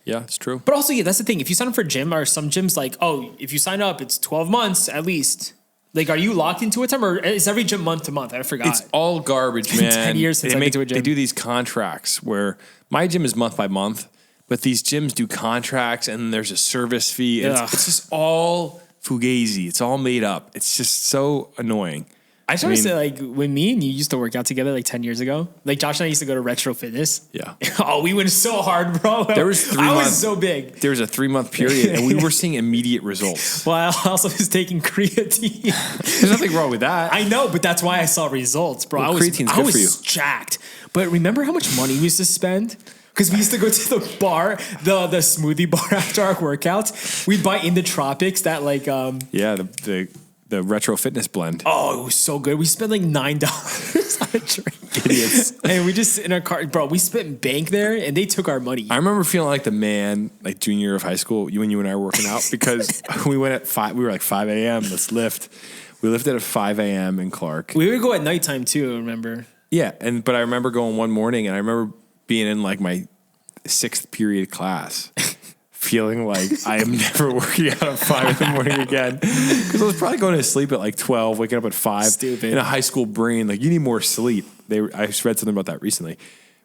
[SPEAKER 2] Yeah, it's true.
[SPEAKER 3] But also, that's the thing. If you sign up for a gym, or some gyms like, if you sign up, it's 12 months at least. Like, are you locked into a time, or is every gym month to month? I forgot.
[SPEAKER 2] It's all garbage, man.
[SPEAKER 3] 10 years since I've been to a gym.
[SPEAKER 2] They do these contracts where my gym is month by month, but these gyms do contracts and there's a service fee. It's just all fugazi. It's all made up. It's just so annoying.
[SPEAKER 3] I just want to say, like, when me and you used to work out together like 10 years ago, like Josh and I used to go to Retro Fitness.
[SPEAKER 2] Yeah.
[SPEAKER 3] Oh, we went so hard, bro.
[SPEAKER 2] There was
[SPEAKER 3] I was so big.
[SPEAKER 2] There was a 3-month period and we were seeing immediate results.
[SPEAKER 3] Well, I also was taking creatine.
[SPEAKER 2] There's nothing wrong with that.
[SPEAKER 3] I know, but that's why I saw results, bro.
[SPEAKER 2] Well, creatine's good for you.
[SPEAKER 3] I was jacked. But remember how much money we used to spend? Because we used to go to the bar, the smoothie bar after our workouts. We'd buy in the tropics that like
[SPEAKER 2] the retro fitness blend.
[SPEAKER 3] Oh, it was so good. We spent like $9 on a drink. Idiots. And we just sit in our car, bro. We spent bank there, and they took our money.
[SPEAKER 2] I remember feeling like the man, like junior year of high school. You and I were working out because we went at 5. We were like 5 a.m. Let's lift. We lifted at 5 a.m. in Clark.
[SPEAKER 3] We would go at nighttime too. Remember?
[SPEAKER 2] Yeah, but I remember going one morning, and I remember being in like my 6th period class. Feeling like I am never working out at 5 in the morning again. Because I was probably going to sleep at like 12, waking up at 5.
[SPEAKER 3] Stupid.
[SPEAKER 2] In a high school brain, like, you need more sleep. I read something about that recently.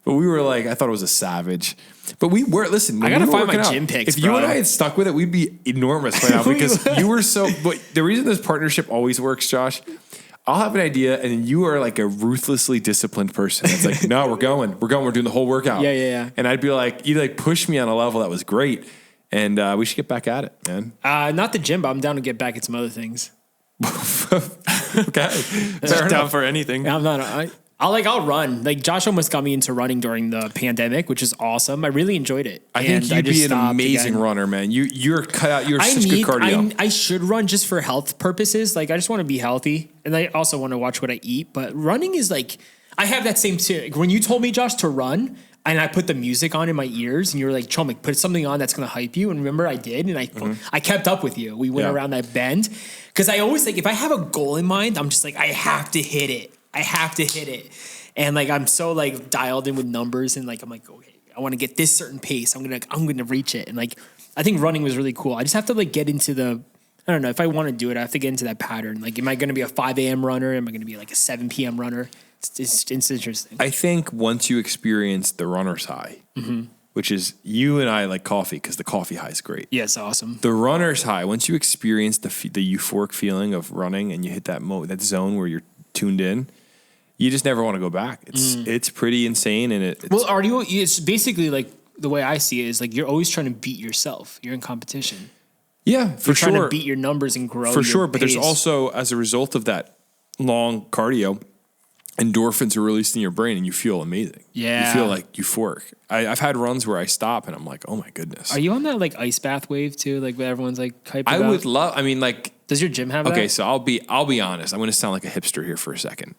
[SPEAKER 2] But we were like, I thought it was a savage. But we were, listen.
[SPEAKER 3] I got to find my gym pics,
[SPEAKER 2] If you and I had stuck with it, we'd be enormous by now. Because you were so, but the reason this partnership always works, Josh, I'll have an idea, and you are like a ruthlessly disciplined person. It's like, no, we're doing the whole workout.
[SPEAKER 3] Yeah.
[SPEAKER 2] And I'd be like, you'd like push me on a level that was great. And we should get back at it, man.
[SPEAKER 3] Not the gym, but I'm down to get back at some other things.
[SPEAKER 2] Okay.
[SPEAKER 4] Fair enough for anything.
[SPEAKER 3] I'm not. I'll run. Like Josh almost got me into running during the pandemic, which is awesome. I really enjoyed it.
[SPEAKER 2] I think you'd be an amazing runner, man. You're cut out. You're such good cardio.
[SPEAKER 3] I should run just for health purposes. Like I just want to be healthy, and I also want to watch what I eat. But running is like I have that same too. When you told me, Josh, to run. And I put the music on in my ears, and you were like, Chomik, put something on that's going to hype you. And remember, I did, and I kept up with you. We went around that bend. Because I always like, if I have a goal in mind, I'm just like, I have to hit it. And like, I'm so like dialed in with numbers, and like, I'm like, okay, I want to get this certain pace. I'm gonna reach it. And like, I think running was really cool. I just have to like get into I don't know, if I want to do it, I have to get into that pattern. Like, am I going to be a 5 a.m. runner? Am I going to be like a 7 p.m. runner? It's interesting.
[SPEAKER 2] I think once you experience the runner's high, which is you and I like coffee because the coffee high is great.
[SPEAKER 3] Yeah, it's awesome.
[SPEAKER 2] The runner's high, once you experience the euphoric feeling of running and you hit that that zone where you're tuned in, you just never want to go back. It's pretty insane. And
[SPEAKER 3] it's basically like the way I see it is like you're always trying to beat yourself. You're in competition.
[SPEAKER 2] Yeah, for sure.
[SPEAKER 3] You're trying to beat your numbers and grow.
[SPEAKER 2] For sure,
[SPEAKER 3] pace.
[SPEAKER 2] but there's also, as a result of that long cardio, endorphins are released in your brain and you feel amazing.
[SPEAKER 3] Yeah.
[SPEAKER 2] You feel like euphoric. I've had runs where I stop and I'm like, oh my goodness.
[SPEAKER 3] Are you on that like ice bath wave too? Like where everyone's like hyped about?
[SPEAKER 2] I would love,
[SPEAKER 3] does your gym have that?
[SPEAKER 2] Okay, so I'll be honest. I'm going to sound like a hipster here for a second.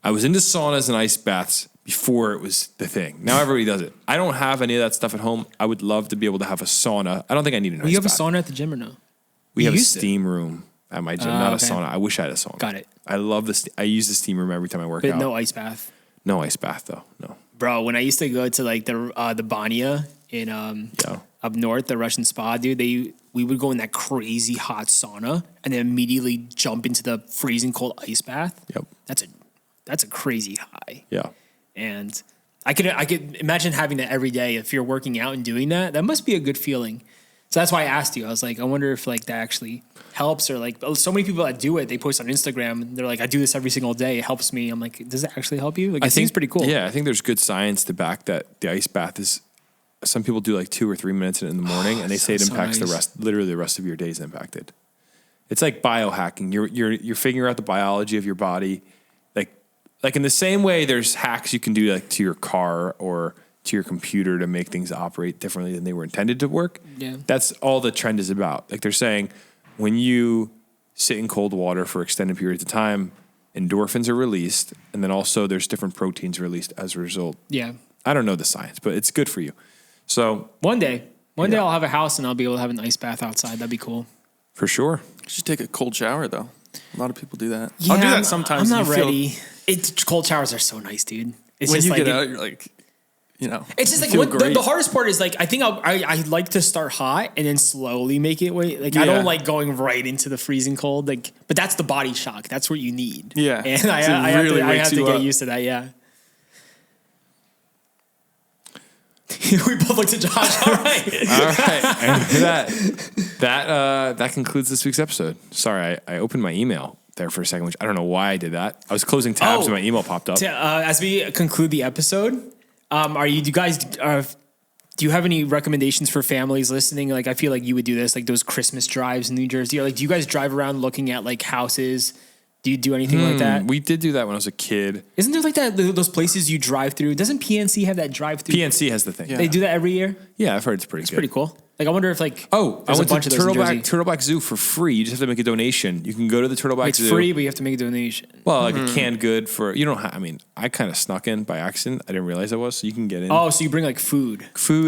[SPEAKER 2] I was into saunas and ice baths before it was the thing. Now everybody does it. I don't have any of that stuff at home. I would love to be able to have a sauna. I don't think I need an ice bath.
[SPEAKER 3] You have a sauna at the gym or no?
[SPEAKER 2] We have a steam room at my gym, not a sauna. I wish I had a sauna.
[SPEAKER 3] Got it.
[SPEAKER 2] I love this. I use the steam room every time I work out.
[SPEAKER 3] But no ice bath.
[SPEAKER 2] No ice bath though. No.
[SPEAKER 3] Bro, when I used to go to like the Banya in up north, the Russian spa, dude, we would go in that crazy hot sauna and then immediately jump into the freezing cold ice bath.
[SPEAKER 2] Yep.
[SPEAKER 3] That's a crazy high.
[SPEAKER 2] Yeah.
[SPEAKER 3] And I could imagine having that every day if you're working out and doing that. That must be a good feeling. So that's why I asked you. I was like, I wonder if like that actually helps, or like so many people that do it, they post on Instagram and they're like, I do this every single day. It helps me. I'm like, does it actually help you? Like, it seems pretty cool.
[SPEAKER 2] Yeah, I think there's good science to back that the ice bath is. Some people do like 2 or 3 minutes in the morning, and they say it impacts the rest of your day is impacted. It's like biohacking. You're figuring out the biology of your body, like in the same way. There's hacks you can do like to your car or to your computer to make things operate differently than they were intended to work.
[SPEAKER 3] Yeah.
[SPEAKER 2] That's all the trend is about. Like they're saying, when you sit in cold water for extended periods of time, endorphins are released, and then also there's different proteins released as a result.
[SPEAKER 3] Yeah.
[SPEAKER 2] I don't know the science, but it's good for you. So
[SPEAKER 3] one day I'll have a house and I'll be able to have an ice bath outside. That'd be cool.
[SPEAKER 2] For sure.
[SPEAKER 4] You should take a cold shower though. A lot of people do that.
[SPEAKER 3] Yeah,
[SPEAKER 4] I'll do that sometimes.
[SPEAKER 3] I'm not ready. Cold showers are so nice, dude. It's
[SPEAKER 4] when
[SPEAKER 3] just
[SPEAKER 4] you
[SPEAKER 3] like
[SPEAKER 4] get out, you're like,
[SPEAKER 3] It's just like
[SPEAKER 4] feel great.
[SPEAKER 3] the hardest part is like I think I like to start hot and then slowly make it wait. Like I don't like going right into the freezing cold. Like, but that's the body shock. That's what you need.
[SPEAKER 4] Yeah.
[SPEAKER 3] and I have to get used to that. Yeah. We both looked at Josh. All right.
[SPEAKER 2] And that concludes this week's episode. Sorry, I opened my email there for a second, which I don't know why I did that. I was closing tabs and my email popped up.
[SPEAKER 3] As we conclude the episode, do you have any recommendations for families listening? Like, I feel like you would do this, like those Christmas drives in New Jersey. Or like, do you guys drive around looking at like houses? Do you do anything like that?
[SPEAKER 2] We did do that when I was a kid.
[SPEAKER 3] Isn't there like that those places you drive through? Doesn't PNC have that drive through?
[SPEAKER 2] PNC has the thing.
[SPEAKER 3] Yeah. They do that every year?
[SPEAKER 2] Yeah, I've heard it's pretty good.
[SPEAKER 3] It's pretty cool. Like, I wonder if like
[SPEAKER 2] I
[SPEAKER 3] there's
[SPEAKER 2] went
[SPEAKER 3] a bunch
[SPEAKER 2] to
[SPEAKER 3] of those in Jersey.
[SPEAKER 2] Turtleback Zoo for free. You just have to make a donation. You can go to the Turtleback Zoo.
[SPEAKER 3] It's free, but you have to make a donation.
[SPEAKER 2] Well, like a canned good for you don't. I mean, I kind of snuck in by accident. I didn't realize I was, so you can get in.
[SPEAKER 3] Oh, so you bring like food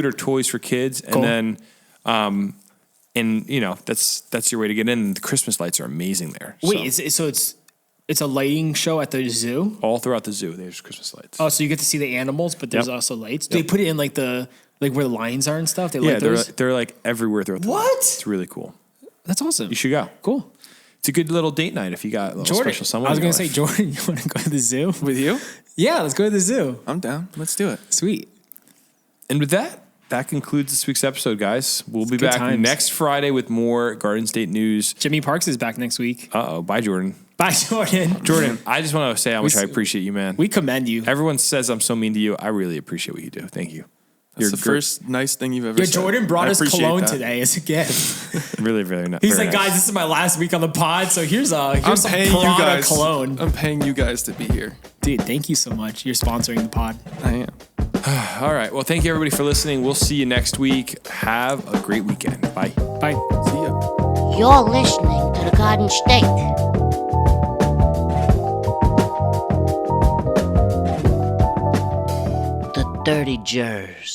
[SPEAKER 2] or toys for kids,
[SPEAKER 3] cool.
[SPEAKER 2] and then, and that's your way to get in. The Christmas lights are amazing there.
[SPEAKER 3] Wait, so it's a lighting show at the zoo?
[SPEAKER 2] All throughout the zoo, there's Christmas lights.
[SPEAKER 3] Oh, so you get to see the animals, but there's also lights. Do they put it in like where the lions are and stuff? They light those?
[SPEAKER 2] They're like everywhere throughout the zoo. It's really cool.
[SPEAKER 3] That's awesome.
[SPEAKER 2] You should go.
[SPEAKER 3] Cool.
[SPEAKER 2] It's a good little date night if you got a little
[SPEAKER 3] Jordan,
[SPEAKER 2] special someone.
[SPEAKER 3] I was going to say, Jordan, you want to go to the zoo?
[SPEAKER 4] With you?
[SPEAKER 3] Yeah, let's go to the zoo.
[SPEAKER 4] I'm down. Let's do it.
[SPEAKER 3] Sweet.
[SPEAKER 2] And with that concludes this week's episode, guys. We'll be back next Friday with more Garden State news.
[SPEAKER 3] Jimmy Parks is back next week.
[SPEAKER 2] Bye, Jordan.
[SPEAKER 3] Bye, Jordan.
[SPEAKER 2] Jordan, I just want to say how much I appreciate you, man.
[SPEAKER 3] We commend you.
[SPEAKER 2] Everyone says I'm so mean to you. I really appreciate what you do. Thank you.
[SPEAKER 4] That's the first nice thing you've ever said.
[SPEAKER 3] Jordan brought us cologne
[SPEAKER 4] that.
[SPEAKER 3] today as a gift.
[SPEAKER 2] Really, really nice.
[SPEAKER 3] He's like, guys, this is my last week on the pod, so here's some
[SPEAKER 4] paying you
[SPEAKER 3] Prada
[SPEAKER 4] guys.
[SPEAKER 3] cologne.
[SPEAKER 4] I'm paying you guys to be here.
[SPEAKER 3] Dude, thank you so much. You're sponsoring the pod.
[SPEAKER 4] I am.
[SPEAKER 2] All right. Well, thank you everybody for listening. We'll see you next week. Have a great weekend. Bye.
[SPEAKER 3] Bye.
[SPEAKER 4] See ya.
[SPEAKER 1] You're listening to the Garden State. The Dirty Jers.